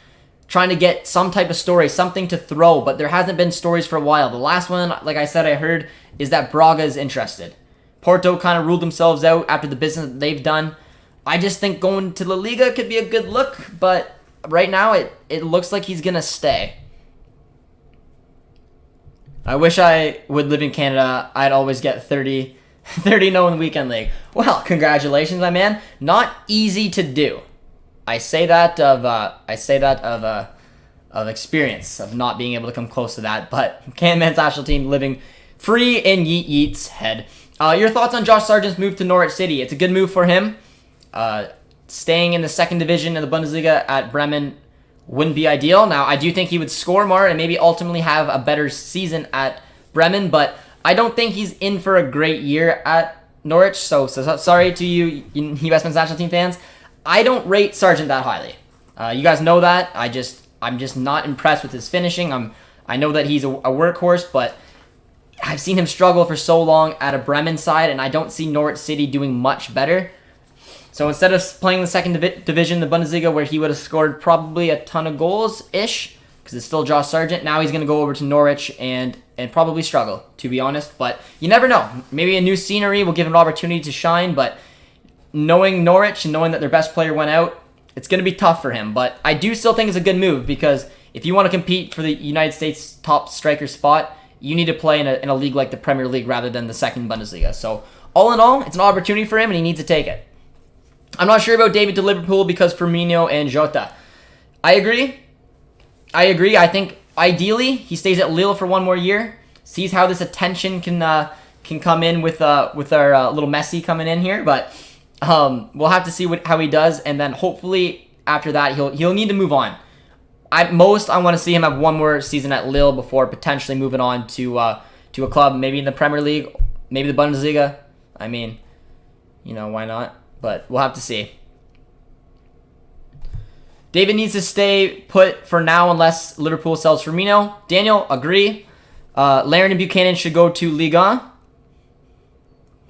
trying to get some type of story, something to throw, but there hasn't been stories for a while. The last one, like I said, I heard is that Braga is interested. Porto kind of ruled themselves out after the business that they've done. I just think going to La Liga could be a good look, but right now it looks like he's going to stay. I wish I would live in Canada. I'd always get 30 no in the weekend league. Well, congratulations, my man. Not easy to do. I say that of experience of not being able to come close to that. But CanMNT's national team living free in Yeet Yeet's head. Your thoughts on Josh Sargent's move to Norwich City? It's a good move for him. Staying in the second division of the Bundesliga at Bremen wouldn't be ideal. Now, I do think he would score more and maybe ultimately have a better season at Bremen, but I don't think he's in for a great year at Norwich. So sorry to you U.S. men's national team fans. I don't rate Sargent that highly. You guys know that. I'm just not impressed with his finishing. I know that he's a workhorse, but I've seen him struggle for so long at a Bremen side, and I don't see Norwich City doing much better. So instead of playing the second division, the Bundesliga, where he would have scored probably a ton of goals-ish, because it's still Josh Sargent, now he's going to go over to Norwich and probably struggle, to be honest. But you never know. Maybe a new scenery will give him an opportunity to shine, but knowing Norwich and knowing that their best player went out, it's going to be tough for him. But I do still think it's a good move, because if you want to compete for the United States top striker spot, you need to play in a league like the Premier League rather than the second Bundesliga. So all in all, it's an opportunity for him, and he needs to take it. I'm not sure about David to Liverpool because Firmino and Jota. I agree. I think ideally he stays at Lille for one more year. Sees how this attention can come in with our little Messi coming in here, but we'll have to see how he does, and then hopefully after that he'll need to move on. I want to see him have one more season at Lille before potentially moving on to a club, maybe in the Premier League, maybe the Bundesliga. I mean, why not? But we'll have to see. David needs to stay put for now unless Liverpool sells Firmino. Daniel, agree. Larin and Buchanan should go to Liga.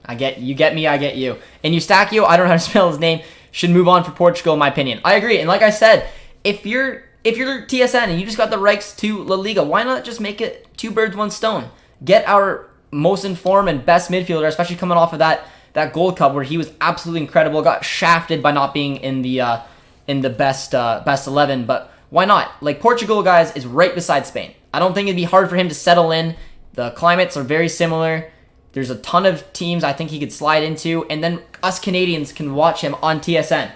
I get me, I get you. And Eustachio, I don't know how to spell his name, should move on for Portugal, in my opinion. I agree. And like I said, if you're TSN and you just got the rights to La Liga, why not just make it two birds, one stone? Get our most informed and best midfielder, especially coming off of that Gold Cup where he was absolutely incredible, got shafted by not being in the best 11, but why not? Like, Portugal, guys, is right beside Spain. I don't think it'd be hard for him to settle in. The climates are very similar. There's a ton of teams I think he could slide into, and then us Canadians can watch him on TSN.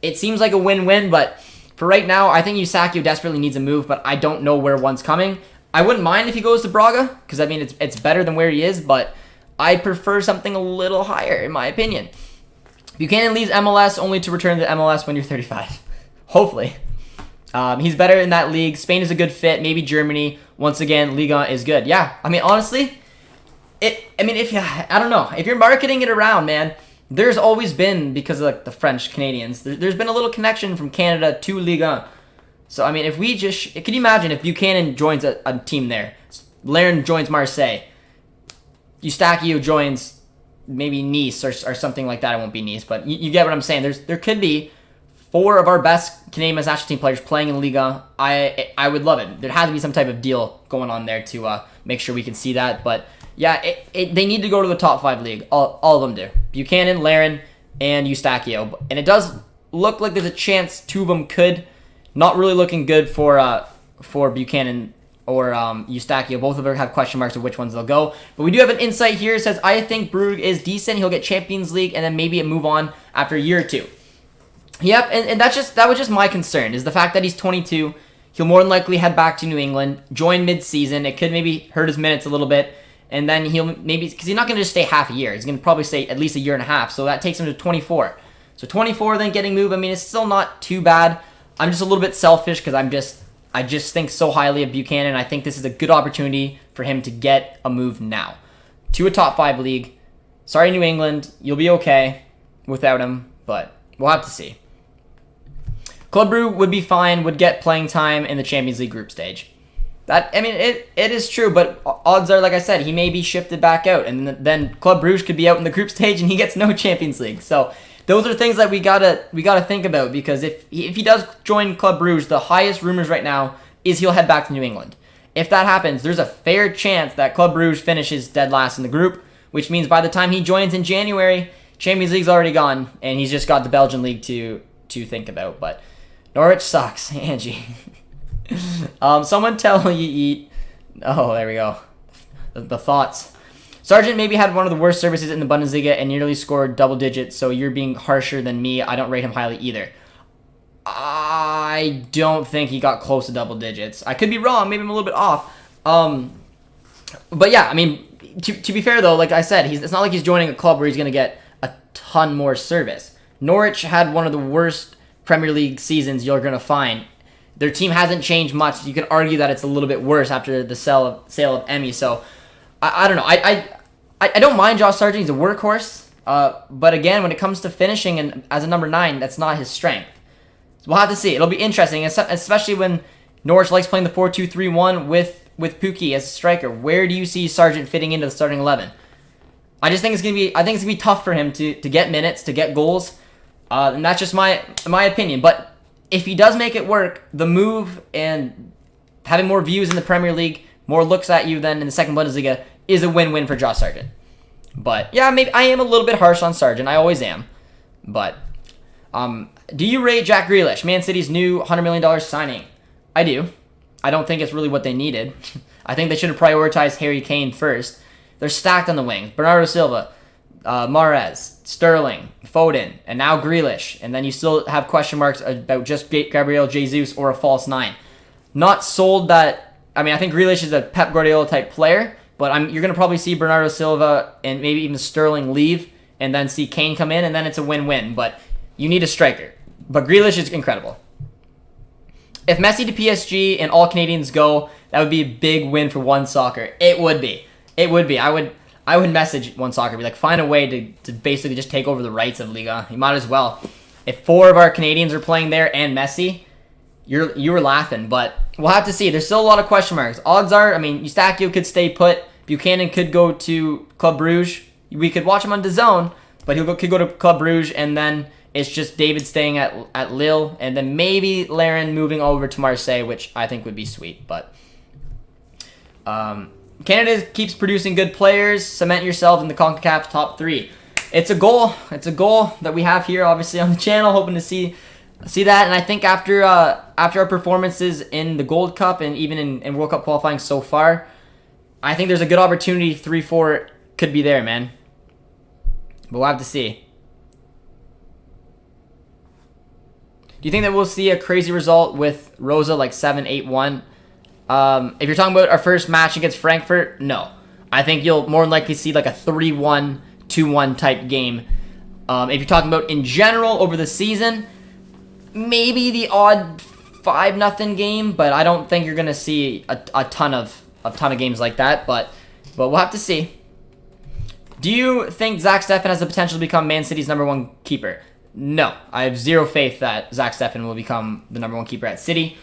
It seems like a win-win, but for right now, I think Eustachio desperately needs a move, but I don't know where one's coming. I wouldn't mind if he goes to Braga, because, I mean, it's better than where he is, but I prefer something a little higher, in my opinion. Buchanan leaves MLS only to return to MLS when you're 35. Hopefully. He's better in that league. Spain is a good fit. Maybe Germany. Once again, Liga is good. Yeah, I mean, honestly, I don't know. If you're marketing it around, man, there's always been, because of like the French Canadians, there's been a little connection from Canada to Liga. So, I mean, if we just... Can you imagine if Buchanan joins a team there? Larin joins Marseille. Eustachio joins maybe Nice or something like that. It won't be Nice, but you get what I'm saying. There could be 4 of our best Canadian national team players playing in Liga. I would love it. There has to be some type of deal going on there to make sure we can see that. But yeah, they need to go to the top 5 league. All of them do. Buchanan, Larin, and Eustachio. And it does look like there's a chance 2 of them could. Not really looking good for Buchanan or Eustachio. Both of them have question marks of which ones they'll go. But we do have an insight here. It says, I think Brugge is decent. He'll get Champions League and then maybe a move on after a year or 2. Yep, and that was just my concern, is the fact that he's 22. He'll more than likely head back to New England, join mid-season. It could maybe hurt his minutes a little bit. And then he'll maybe, because he's not going to just stay half a year. He's going to probably stay at least a year and a half. So that takes him to 24. So 24, then getting moved. I mean, it's still not too bad. I'm just a little bit selfish because I just think so highly of Buchanan. I think this is a good opportunity for him to get a move now to a top 5 league. Sorry, New England. You'll be okay without him, but we'll have to see. Club Brugge would be fine, would get playing time in the Champions League group stage. It is true, but odds are, like I said, he may be shifted back out, and then Club Brugge could be out in the group stage, and he gets no Champions League. So those are things that we gotta think about, because if he does join Club Brugge, the highest rumors right now is he'll head back to New England. If that happens, there's a fair chance that Club Brugge finishes dead last in the group, which means by the time he joins in January, Champions League's already gone, and he's just got the Belgian League to think about. But Norwich sucks, Angie. Someone tell you eat. Oh, there we go. The thoughts. Sargent maybe had one of the worst services in the Bundesliga and nearly scored double digits, so you're being harsher than me. I don't rate him highly either. I don't think he got close to double digits. I could be wrong. Maybe I'm a little bit off. But yeah, I mean, to be fair though, like I said, it's not like he's joining a club where he's going to get a ton more service. Norwich had one of the worst Premier League seasons you're going to find. Their team hasn't changed much. You can argue that it's a little bit worse after the sale of Emmy. So I don't know. I don't mind Josh Sargent. He's a workhorse. But again, when it comes to finishing and as a number 9, that's not his strength. So we'll have to see. It'll be interesting, especially when Norwich likes playing the 4-2-3-1 with Pukki as a striker. Where do you see Sargent fitting into the starting 11? I think it's gonna be tough for him to get minutes, to get goals, and that's just my opinion. But if he does make it work, the move and having more views in the Premier League, more looks at you than in the second Bundesliga, is a win-win for Josh Sargent. But yeah, maybe I am a little bit harsh on Sargent. I always am. But do you rate Jack Grealish, Man City's new $100 million signing? I do. I don't think it's really what they needed. I think they should have prioritized Harry Kane first. They're stacked on the wings. Bernardo Silva, Mahrez, Sterling, Foden, and now Grealish. And then you still have question marks about just Gabriel Jesus or a false 9. Not sold that... I mean, I think Grealish is a Pep Guardiola type player, but you're going to probably see Bernardo Silva and maybe even Sterling leave and then see Kane come in, and then it's a win-win. But you need a striker. But Grealish is incredible. If Messi to PSG and all Canadians go, that would be a big win for One Soccer. It would be. It would be. I would message One Soccer, be like, find a way to basically just take over the rights of Liga. You might as well. If 4 of our Canadians are playing there and Messi, you were laughing. But we'll have to see. There's still a lot of question marks. Odds are, I mean, Eustáquio could stay put. Buchanan could go to Club Brugge. We could watch him on DAZN, but could go to Club Brugge, and then it's just David staying at Lille, and then maybe Larin moving over to Marseille, which I think would be sweet. But Canada keeps producing good players. Cement yourself in the CONCACAF top 3. It's a goal. It's a goal that we have here, obviously, on the channel, hoping to see that. And I think after our performances in the Gold Cup and even in World Cup qualifying so far, I think there's a good opportunity. 3-4 could be there, man. But we'll have to see. Do you think that we'll see a crazy result with Rosa, like 7-8-1? If you're talking about our first match against Frankfurt, no. I think you'll more than likely see like a 3-1, 2-1 type game. If you're talking about in general over the season, maybe the odd 5-0 game, but I don't think you're gonna see a ton of games like that. But we'll have to see. Do you think Zach Steffen has the potential to become Man City's #1 keeper? No, I have zero faith that Zach Steffen will become the #1 keeper at City.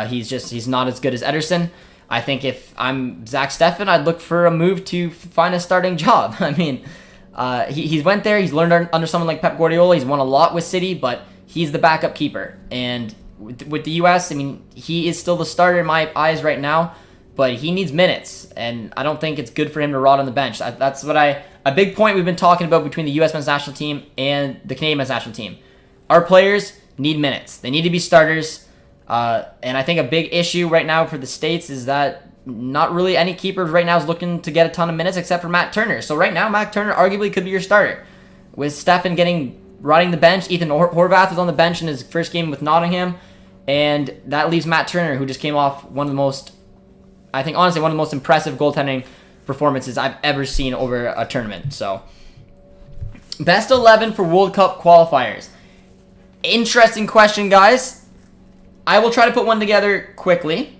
He's not as good as Ederson. I think if I'm Zach Steffen, I'd look for a move to find a starting job. I mean, he's went there. He's learned under someone like Pep Guardiola. He's won a lot with City, but he's the backup keeper. And with the U.S., I mean, he is still the starter in my eyes right now, but he needs minutes, and I don't think it's good for him to rot on the bench. That's what a big point we've been talking about between the U.S. men's national team and the Canadian men's national team. Our players need minutes. They need to be starters. And I think a big issue right now for the States is that not really any keepers right now is looking to get a ton of minutes except for Matt Turner. So right now, Matt Turner arguably could be your starter. With Steffen rotting the bench, Ethan Horvath was on the bench in his first game with Nottingham, and that leaves Matt Turner, who just came off one of the most impressive goaltending performances I've ever seen over a tournament. So, best 11 for World Cup qualifiers. Interesting question, guys. I will try to put one together quickly.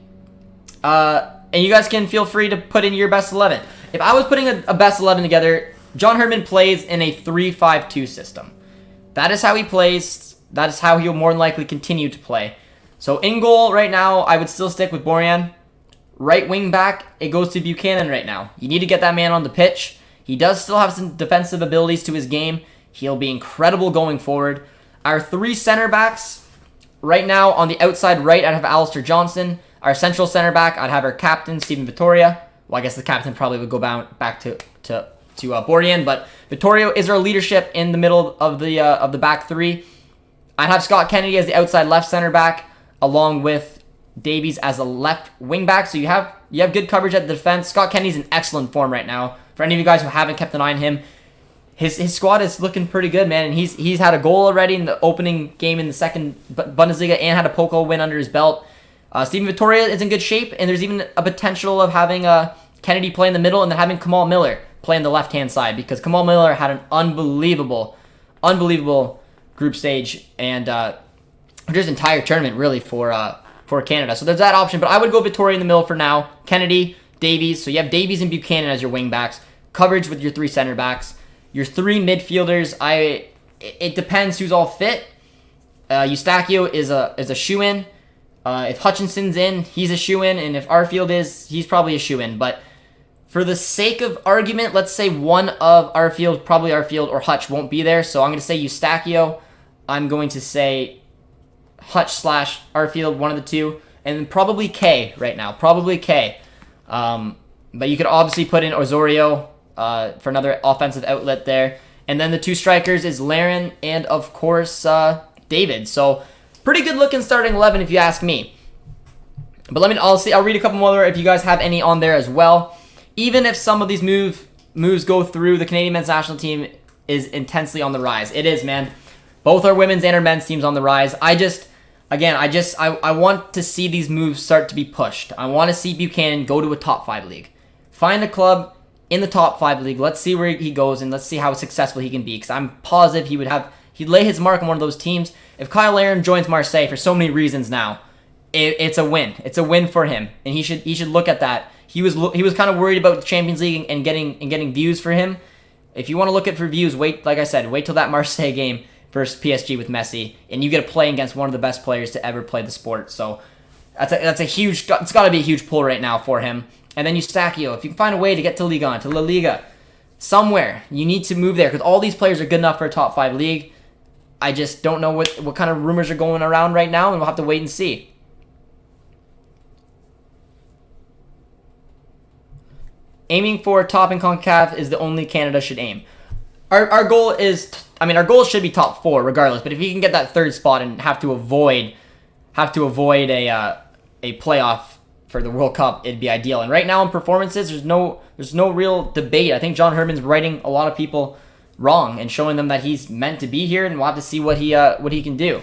And you guys can feel free to put in your best 11. If I was putting a best 11 together, John Herdman plays in a 3-5-2 system. That is how he plays. That is how he'll more than likely continue to play. So in goal right now, I would still stick with Borjan. right wing back, it goes to Buchanan right now. You need to get that man on the pitch. He does still have some defensive abilities to his game. He'll be incredible going forward. Our 3 center backs, right now on the outside right, I'd have Alistair Johnson. Our central center back, I'd have our captain, Stephen Vittoria. Well, I guess the captain probably would go back to Bordian, but Vittorio is our leadership in the middle of the back 3. I'd have Scott Kennedy as the outside left center back, along with Davies as a left wing back. So you have good coverage at the defense. Scott Kennedy's in excellent form right now. For any of you guys who haven't kept an eye on him, his squad is looking pretty good, man. And he's had a goal already in the opening game in the second Bundesliga and had a Pokal win under his belt. Steven Vittoria is in good shape, and there's even a potential of having Kennedy play in the middle and then having Kamal Miller play on the left-hand side, because Kamal Miller had an unbelievable group stage and just entire tournament really for Canada. So there's that option, but I would go Vittoria in the middle for now. Kennedy, Davies. So you have Davies and Buchanan as your wing backs. Coverage with your 3 center backs. Your 3 midfielders. It depends who's all fit. Eustachio is a shoe-in. If Hutchinson's in, he's a shoe-in, and if Arfield is, he's probably a shoe-in. But for the sake of argument, let's say one of probably Arfield or Hutch won't be there. So I'm going to say Eustachio. I'm going to say Hutch/Arfield, one of the two. And then probably K right now. Probably K. But you could obviously put in Osorio for another offensive outlet there. And then the 2 strikers is Larin and, of course, David. So pretty good looking starting 11 if you ask me. But I'll read a couple more if you guys have any on there as well. Even if some of these moves go through, the Canadian men's national team is intensely on the rise. It is, man. Both our women's and our men's teams on the rise. I want to see these moves start to be pushed. I want to see Buchanan go to a top 5 league. Find a club in the top 5 league. Let's see where he goes and let's see how successful he can be, because I'm positive he'd lay his mark on one of those teams. If Kyle Larin joins Marseille for so many reasons now, it's a win. It's a win for him, and he should look at that. He was kind of worried about the Champions League and getting views for him. If you want to look at for views, wait till that Marseille game versus PSG with Messi, and you get to play against one of the best players to ever play the sport. So that's a huge. It's got to be a huge pull right now for him. And then Eustachio, if you can find a way to get to Ligue 1, to La Liga, somewhere, you need to move there, because all these players are good enough for a top 5 league. I just don't know what kind of rumors are going around right now, and we'll have to wait and see. Aiming for top in CONCACAF is the only Canada should aim. Our goal should be top 4 regardless, but if you can get that 3rd spot and have to avoid a playoff for the World Cup, it'd be ideal. And right now in performances, there's no real debate. I think John Herman's righting a lot of people wrong and showing them that he's meant to be here, and we'll have to see what he can do.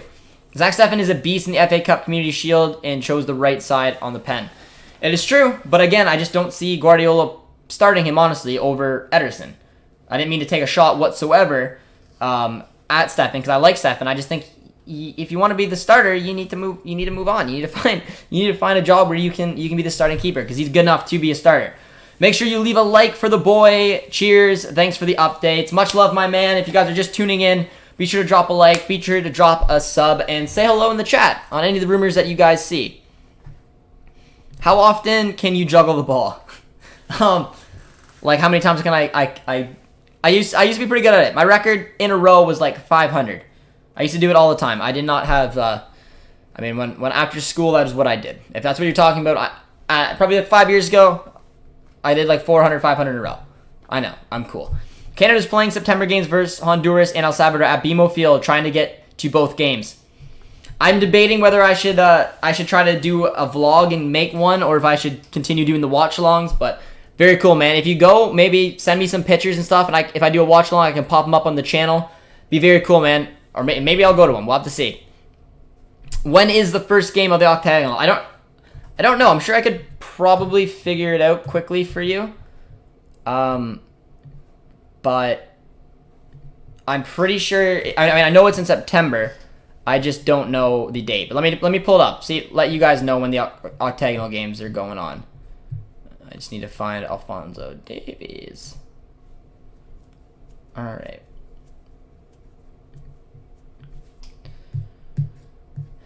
Zach Steffen is a beast in the FA Cup Community Shield and chose the right side on the pen. It is true, but again, I just don't see Guardiola starting him, honestly, over Ederson. I didn't mean to take a shot whatsoever at Steffen, because I like Steffen. I just think if you want to be the starter, you need to move on. You need to find a job where you can be the starting keeper, because he's good enough to be a starter. Make sure you leave a like for the boy. Cheers. Thanks for the updates. Much love, my man. If you guys are just tuning in, be sure to drop a like, be sure to drop a sub, and say hello in the chat on any of the rumors that you guys see. How often can you juggle the ball? Like how many times can I used to be pretty good at it. My record in a row was like 500. I used to do it all the time. I did not have when after school, that is what I did. If that's what you're talking about, probably like 5 years ago, I did like 400, 500 in a row. I know, I'm cool. Canada's playing September games versus Honduras and El Salvador at BMO Field, trying to get to both games. I'm debating whether I should try to do a vlog and make one, or if I should continue doing the watch-alongs, but very cool, man. If you go, maybe send me some pictures and stuff, and if I do a watch-along, I can pop them up on the channel. Be very cool, man. Or maybe I'll go to one. We'll have to see. When is the first game of the octagonal? I don't know. I'm sure I could probably figure it out quickly for you. But I'm pretty sure. I know it's in September. I just don't know the date. But let me pull it up. Let you guys know when the octagonal games are going on. I just need to find Alphonso Davies. All right.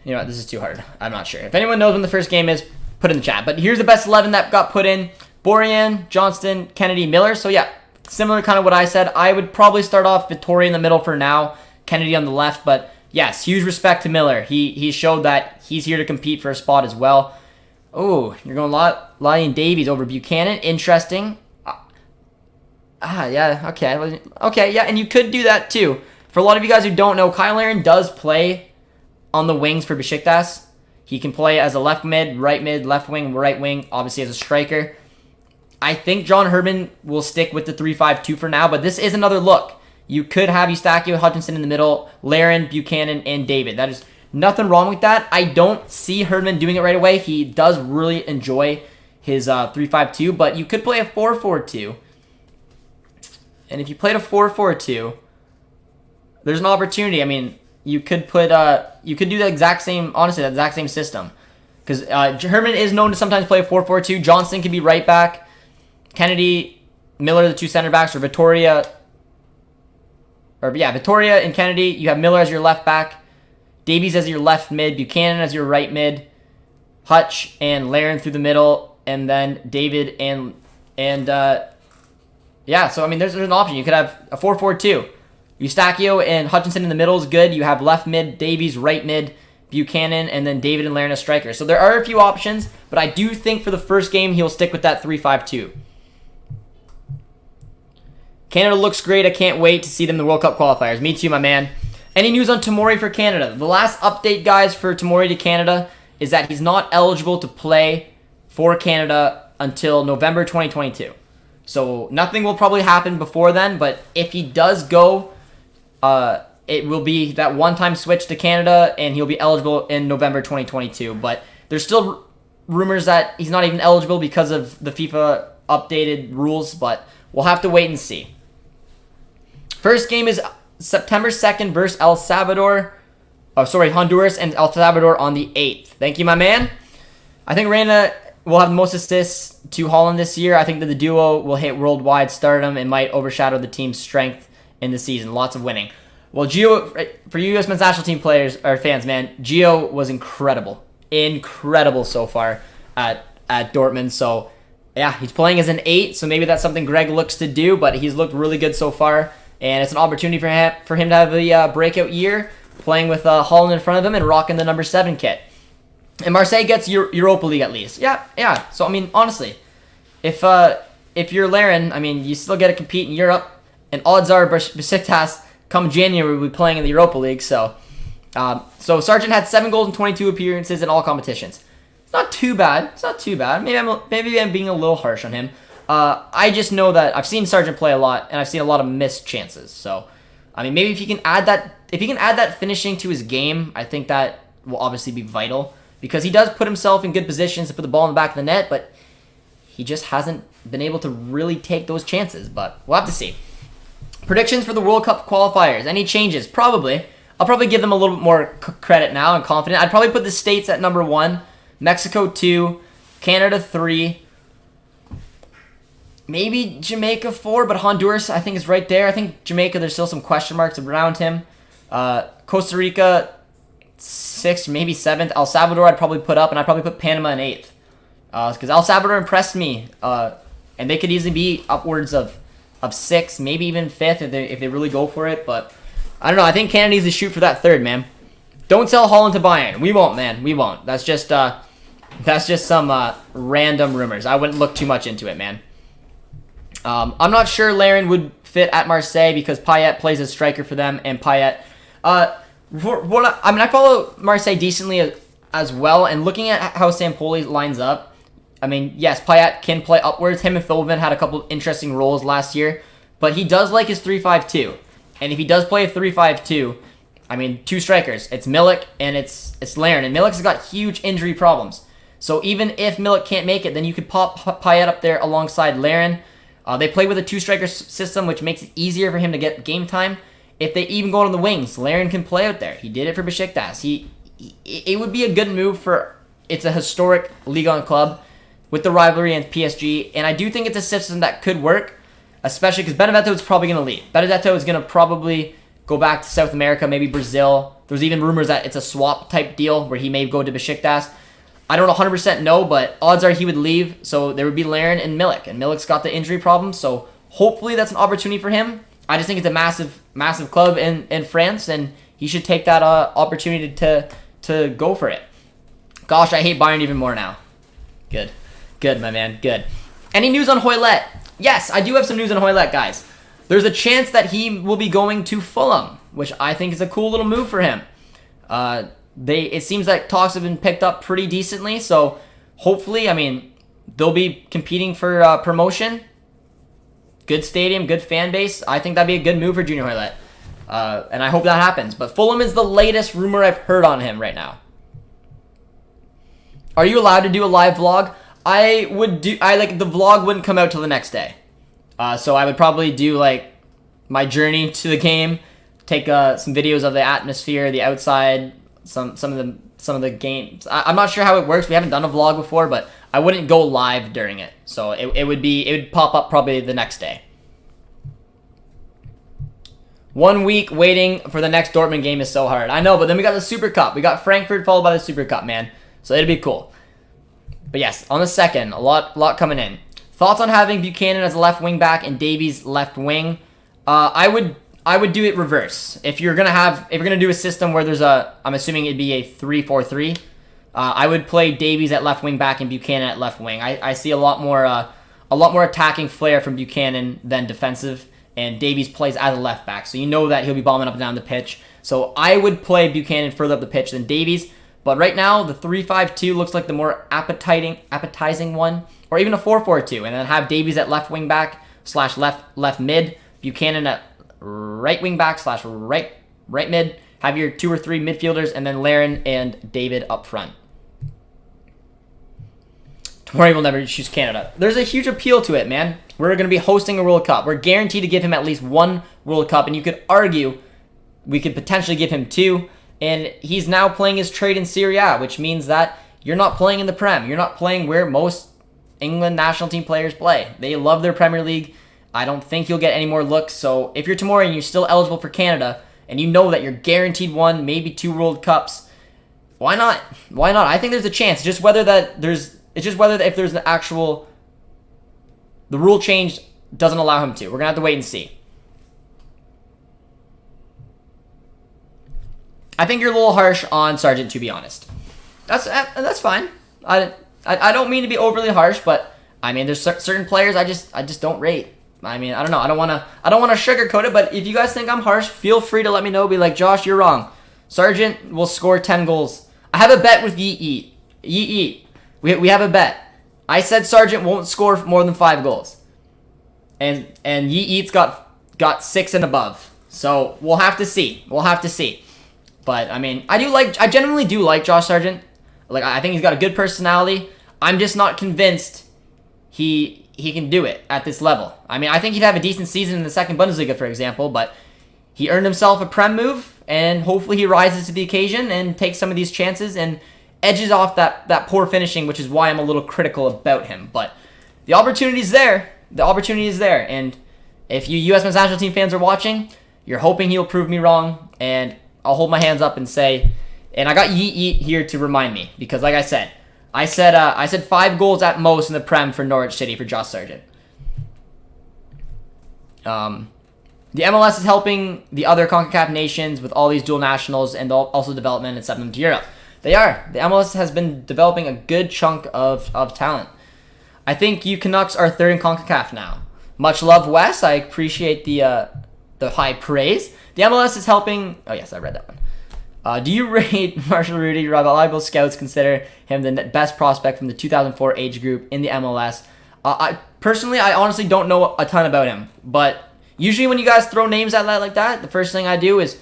You know what? This is too hard. I'm not sure. If anyone knows when the first game is, put in the chat. But here's the best 11 that got put in. Borjan, Johnston, Kennedy, Miller. So yeah, similar kind of what I said. I would probably start off Vittoria in the middle for now, Kennedy on the left. But yes, huge respect to Miller. He showed that he's here to compete for a spot as well. Oh, you're going Lion Davies over Buchanan. Interesting. Yeah, okay. Okay, yeah, and you could do that too. For a lot of you guys who don't know, Kyle Larin does play on the wings for Besiktas. He can play as a left mid, left wing, right wing, obviously as a striker. I think John Herman will stick with the 3-5-2 for now, but this is another look. You could have Eustachio, Hutchinson in the middle, Larin, Buchanan, and David. That is nothing wrong with that. I don't see Herman doing it right away. He does really enjoy his 3-5-2, but you could play a 4-4-2. And if you played a 4-4-2, there's an opportunity. I mean, you could put you could do the exact same, honestly, the exact same system. Because Herman is known to sometimes play a 4-4-2. Johnston can be right back. Kennedy, Miller, the two center backs, or Vittoria and Kennedy. You have Miller as your left back, Davies as your left mid, Buchanan as your right mid, Hutch and Larin through the middle, and then David and yeah. So I mean, there's an option. You could have a 4-4-2. Eustachio and Hutchinson in the middle is good. You have left mid, Davies, right mid, Buchanan, and then David and Larin as strikers. So there are a few options, but I do think for the first game he'll stick with that 3-5-2. Canada looks great. I can't wait to see them in the World Cup qualifiers. Me too, my man. Any news on Tomori for Canada? The last update, guys, for Tomori to Canada is that he's not eligible to play for Canada until November 2022. So nothing will probably happen before then, but if he does go, it will be that one-time switch to Canada, and he'll be eligible in November 2022. But there's still rumors that he's not even eligible because of the FIFA updated rules, but we'll have to wait and see. First game is September 2nd versus Honduras and El Salvador on the 8th. Thank you, my man. I think Reina will have the most assists to Holland this year. I think that the duo will hit worldwide stardom and might overshadow the team's strength in the season. Lots of winning. Well, Gio, for you U.S. men's national team players or fans, man, Gio was incredible. Incredible so far at Dortmund. So, yeah, he's playing as an 8, so maybe that's something Greg looks to do, but he's looked really good so far. And it's an opportunity for him to have a breakout year, playing with Holland in front of him and rocking the number 7 kit. And Marseille gets Europa League at least. Yeah. So, I mean, honestly, if you're Larin, I mean, you still get to compete in Europe. And odds are Besiktas come January will be playing in the Europa League. So Sargent had 7 goals and 22 appearances in all competitions. It's not too bad. Maybe I'm being a little harsh on him. I just know that I've seen Sargent play a lot, and I've seen a lot of missed chances. So, I mean, maybe if he can add that finishing to his game, I think that will obviously be vital, because he does put himself in good positions to put the ball in the back of the net, but he just hasn't been able to really take those chances. But we'll have to see. Predictions for the World Cup qualifiers. Any changes? Probably. I'll probably give them a little bit more credit now and confident. I'd probably put the States at number 1, Mexico 2, Canada 3, maybe Jamaica 4, but Honduras I think is right there. I think Jamaica, there's still some question marks around him. Costa Rica 6th, maybe 7th. El Salvador I'd probably put up, and I'd probably put Panama in 8th. Because El Salvador impressed me, and they could easily be upwards of 6th, maybe even 5th if they really go for it. But I don't know. I think Canada needs to shoot for that 3rd, man. Don't sell Holland to Bayern. We won't, man. We won't. That's just some random rumors. I wouldn't look too much into it, man. I'm not sure Larin would fit at Marseille because Payet plays as striker for them, and Payet. I follow Marseille decently as well, and looking at how Sampoli lines up, I mean, yes, Payet can play upwards. Him and Philbin had a couple interesting roles last year, but he does like his 3-5-2, and if he does play a 3-5-2, I mean, 2 strikers. It's Milik and it's Larin, and Milik's got huge injury problems. So even if Milik can't make it, then you could pop Payet up there alongside Larin. They play with a 2-striker system, which makes it easier for him to get game time. If they even go on the wings, Larin can play out there. He did it for Besiktas. It would be a good move for. It's a historic Ligue 1 club with the rivalry and PSG, and I do think it's a system that could work, especially because Benedetto is probably going to leave. Benedetto is going to probably go back to South America, maybe Brazil. There's even rumors that it's a swap type deal where he may go to Besiktas. I don't 100% know, but odds are he would leave. So there would be Larin and Milik. And Milik's got the injury problem, so hopefully that's an opportunity for him. I just think it's a massive club in France, and he should take that opportunity to go for it. Gosh, I hate Bayern even more now. Good, my man, good. Any news on Hoylett? Yes, I do have some news on Hoylett, guys. There's a chance that he will be going to Fulham, which I think is a cool little move for him. It seems like talks have been picked up pretty decently, so hopefully, I mean, they'll be competing for promotion. Good stadium, good fan base. I think that'd be a good move for Junior Hoylett, and I hope that happens. But Fulham is the latest rumor I've heard on him right now. Are you allowed to do a live vlog? The vlog wouldn't come out till the next day. So I would probably do like my journey to the game, take some videos of the atmosphere, the outside, some of the games. I'm not sure how it works. We haven't done a vlog before, but I wouldn't go live during it. So it would pop up probably the next day. 1 week waiting for the next Dortmund game is so hard. I know, but then we got the Super Cup. We got Frankfurt followed by the Super Cup, man. So it'll be cool. But yes, on the second, a lot coming in. Thoughts on having Buchanan as a left wing back and Davies left wing? I would do it reverse. If you're gonna do a system where there's I'm assuming it'd be a 3-4-3. I would play Davies at left wing back and Buchanan at left wing. I see a lot more attacking flair from Buchanan than defensive, and Davies plays as a left back, so you know that he'll be bombing up and down the pitch. So I would play Buchanan further up the pitch than Davies. But right now, the 3-5-2 looks like the more appetizing one, or even a 4-4-2, and then have Davies at left wing back / left mid, Buchanan at right wing back / right mid. Have your 2 or 3 midfielders, and then Larin and David up front. Tomori will never choose Canada. There's a huge appeal to it, man. We're going to be hosting a World Cup. We're guaranteed to give him at least 1 World Cup, and you could argue we could potentially give him 2. And he's now playing his trade in Serie A, which means that you're not playing in the Prem. You're not playing where most England national team players play. They love their Premier League. I don't think you'll get any more looks. So if you're Tomori and you're still eligible for Canada, and you know that you're guaranteed 1, maybe 2 World Cups, why not? Why not? I think there's a chance. It's just whether if there's an actual, the rule change doesn't allow him to. We're gonna have to wait and see. I think you're a little harsh on Sargent, to be honest. That's fine. I don't mean to be overly harsh, but I mean, there's certain players I just don't rate. I mean, I don't know. I don't want to sugarcoat it, but if you guys think I'm harsh, feel free to let me know. Be like, Josh, you're wrong. Sargent will score 10 goals. I have a bet with Yeet. We have a bet. I said Sargent won't score more than 5 goals, and Yeet's got 6 and above. So we'll have to see. But I mean, I genuinely do like Josh Sargent. Like, I think he's got a good personality. I'm just not convinced he can do it at this level. I mean, I think he'd have a decent season in the second Bundesliga, for example, but he earned himself a Prem move, and hopefully he rises to the occasion and takes some of these chances and edges off that poor finishing, which is why I'm a little critical about him. But the opportunity is there. And if you U.S. men's national team fans are watching, you're hoping he'll prove me wrong, and I'll hold my hands up and say, and I got Yeet here to remind me, because like I said 5 goals at most in the Prem for Norwich City for Josh Sargent. The MLS is helping the other CONCACAF nations with all these dual nationals and also development and sending them to Europe. They are. The MLS has been developing a good chunk of talent. I think you Canucks are 3rd in CONCACAF now. Much love, Wes. I appreciate the high praise. The MLS is helping. Oh yes, I read that one. Do you rate Marshall Rudy? Reliable scouts consider him the best prospect from the 2004 age group in the MLS. I honestly don't know a ton about him, but usually when you guys throw names at like that, the first thing I do is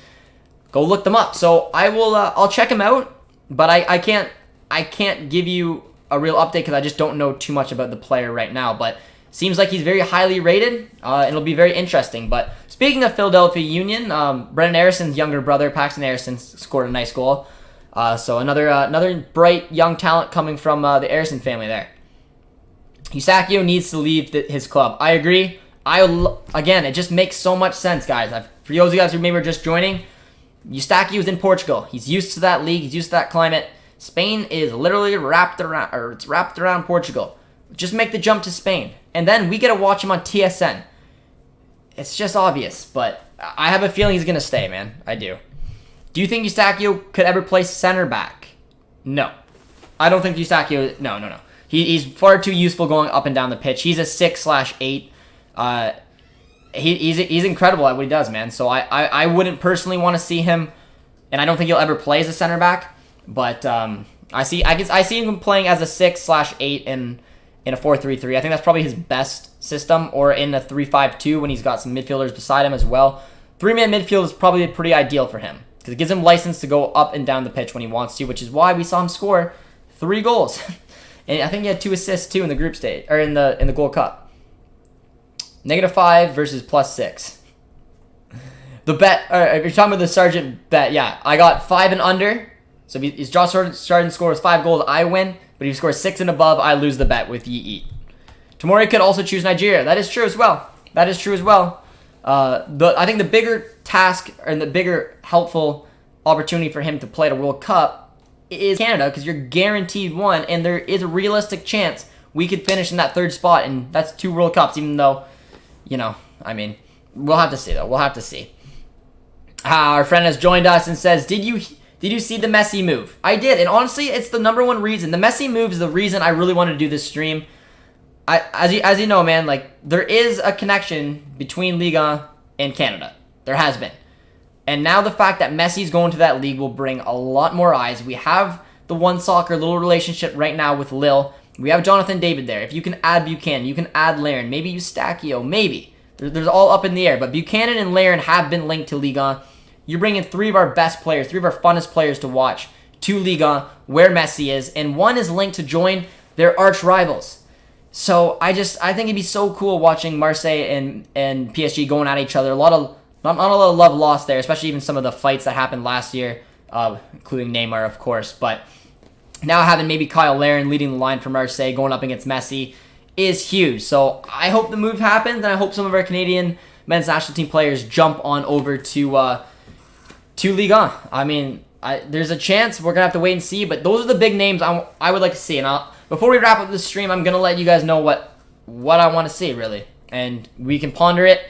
go look them up. So I will. I'll check him out, but I can't give you a real update because I just don't know too much about the player right now. But seems like he's very highly rated. It'll be very interesting. But speaking of Philadelphia Union, Brennan Harrison's younger brother, Paxton Harrison, scored a nice goal. So another bright young talent coming from the Harrison family there. Eusakio needs to leave his club. I agree. Again, it just makes so much sense, guys. For those of you guys who maybe are just joining, Eusakio's in Portugal. He's used to that league. He's used to that climate. Spain is literally wrapped around Portugal. Just make the jump to Spain. And then we get to watch him on TSN. It's just obvious, but I have a feeling he's going to stay, man. I do. Do you think Eustachio could ever play center back? No. I don't think Eustachio... No. He's far too useful going up and down the pitch. He's a 6/8. He's incredible at what he does, man. So I wouldn't personally want to see him, and I don't think he'll ever play as a center back. But I see him playing as a 6/8 in a 4-3-3. I think that's probably his best system, or in a 3-5-2 when he's got some midfielders beside him as well. 3-man midfield is probably pretty ideal for him because it gives him license to go up and down the pitch when he wants to, which is why we saw him score 3 goals. And I think he had 2 assists too in the group stage, or in the Gold Cup. -5 versus +6. The bet, if you're talking about the Sargent bet, yeah, I got 5 and under. So if Josh Sargent scores 5 goals, I win. But if he scores 6 and above, I lose the bet with Yi Eat. Tomori could also choose Nigeria. That is true as well. I think the bigger task and the bigger helpful opportunity for him to play at a World Cup is Canada, because you're guaranteed one, and there is a realistic chance we could finish in that 3rd spot, and that's 2 World Cups, even though, I mean, we'll have to see, though. We'll have to see. Our friend has joined us and says, Did you see the Messi move? I did, and honestly, it's the #1 reason. The Messi move is the reason I really wanted to do this stream. As you know, man, like, there is a connection between Liga and Canada. There has been. And now the fact that Messi's going to that league will bring a lot more eyes. We have the One Soccer little relationship right now with Lille. We have Jonathan David there. If you can add Buchanan, you can add Larin, maybe Eustachio, maybe. There's all up in the air. But Buchanan and Larin have been linked to Liga. You're bringing 3 of our best players, 3 of our funnest players to watch to Liga, where Messi is. And one is linked to join their arch rivals. So I think it'd be so cool watching Marseille and PSG going at each other. Not a lot of love lost there, especially even some of the fights that happened last year, including Neymar, of course. But now having maybe Kyle Larin leading the line for Marseille, going up against Messi, is huge. So I hope the move happens, and I hope some of our Canadian men's national team players jump on over to Liga. I mean, there's a chance. We're going to have to wait and see, but those are the big names I would like to see. And before we wrap up this stream, I'm going to let you guys know what I want to see, really. And we can ponder it.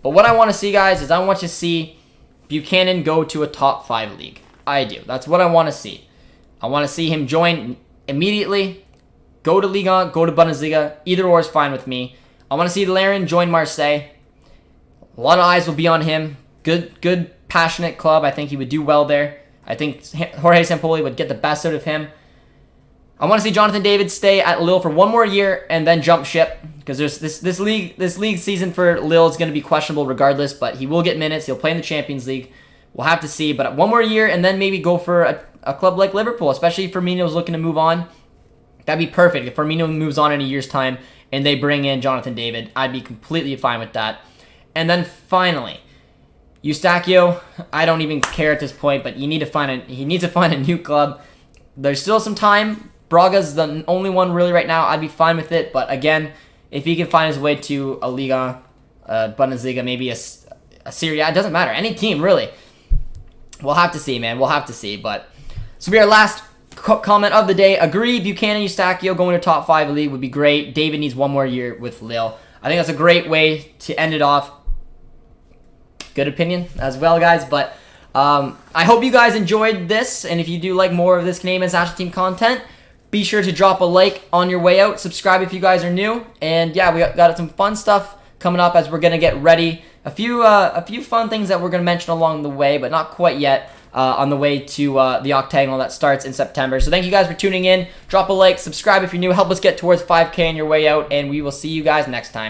But what I want to see, guys, is I want to see Buchanan go to a top 5 league. I do. That's what I want to see. I want to see him join immediately, go to Liga, go to Bundesliga. Either or is fine with me. I want to see Larin join Marseille. A lot of eyes will be on him. Good, passionate club. I think he would do well there. I think Jorge Sampaoli would get the best out of him. I want to see Jonathan David stay at Lille for 1 more year and then jump ship, because there's this league season for Lille is going to be questionable regardless, but he will get minutes. He'll play in the Champions League. We'll have to see, but 1 more year and then maybe go for a club like Liverpool, especially if Firmino's looking to move on. That'd be perfect. If Firmino moves on in a year's time and they bring in Jonathan David, I'd be completely fine with that. And then finally, Eustachio, I don't even care at this point, but he needs to find a new club. There's still some time. Braga's the only one really right now. I'd be fine with it. But again, if he can find his way to a Liga, Bundesliga, maybe a Serie A, it doesn't matter. Any team, really. We'll have to see, man. We'll have to see. But so we our last comment of the day. Agree, Buchanan, Eustachio going to top 5 league would be great. David needs 1 more year with Lille. I think that's a great way to end it off. Good opinion as well, guys. But I hope you guys enjoyed this. And if you do like more of this Canadian men's national team content, be sure to drop a like on your way out. Subscribe if you guys are new. And yeah, we got some fun stuff coming up as we're going to get ready. A few fun things that we're going to mention along the way, but not quite yet, on the way to the Octagonal that starts in September. So thank you guys for tuning in. Drop a like, subscribe if you're new. Help us get towards 5K on your way out, and we will see you guys next time.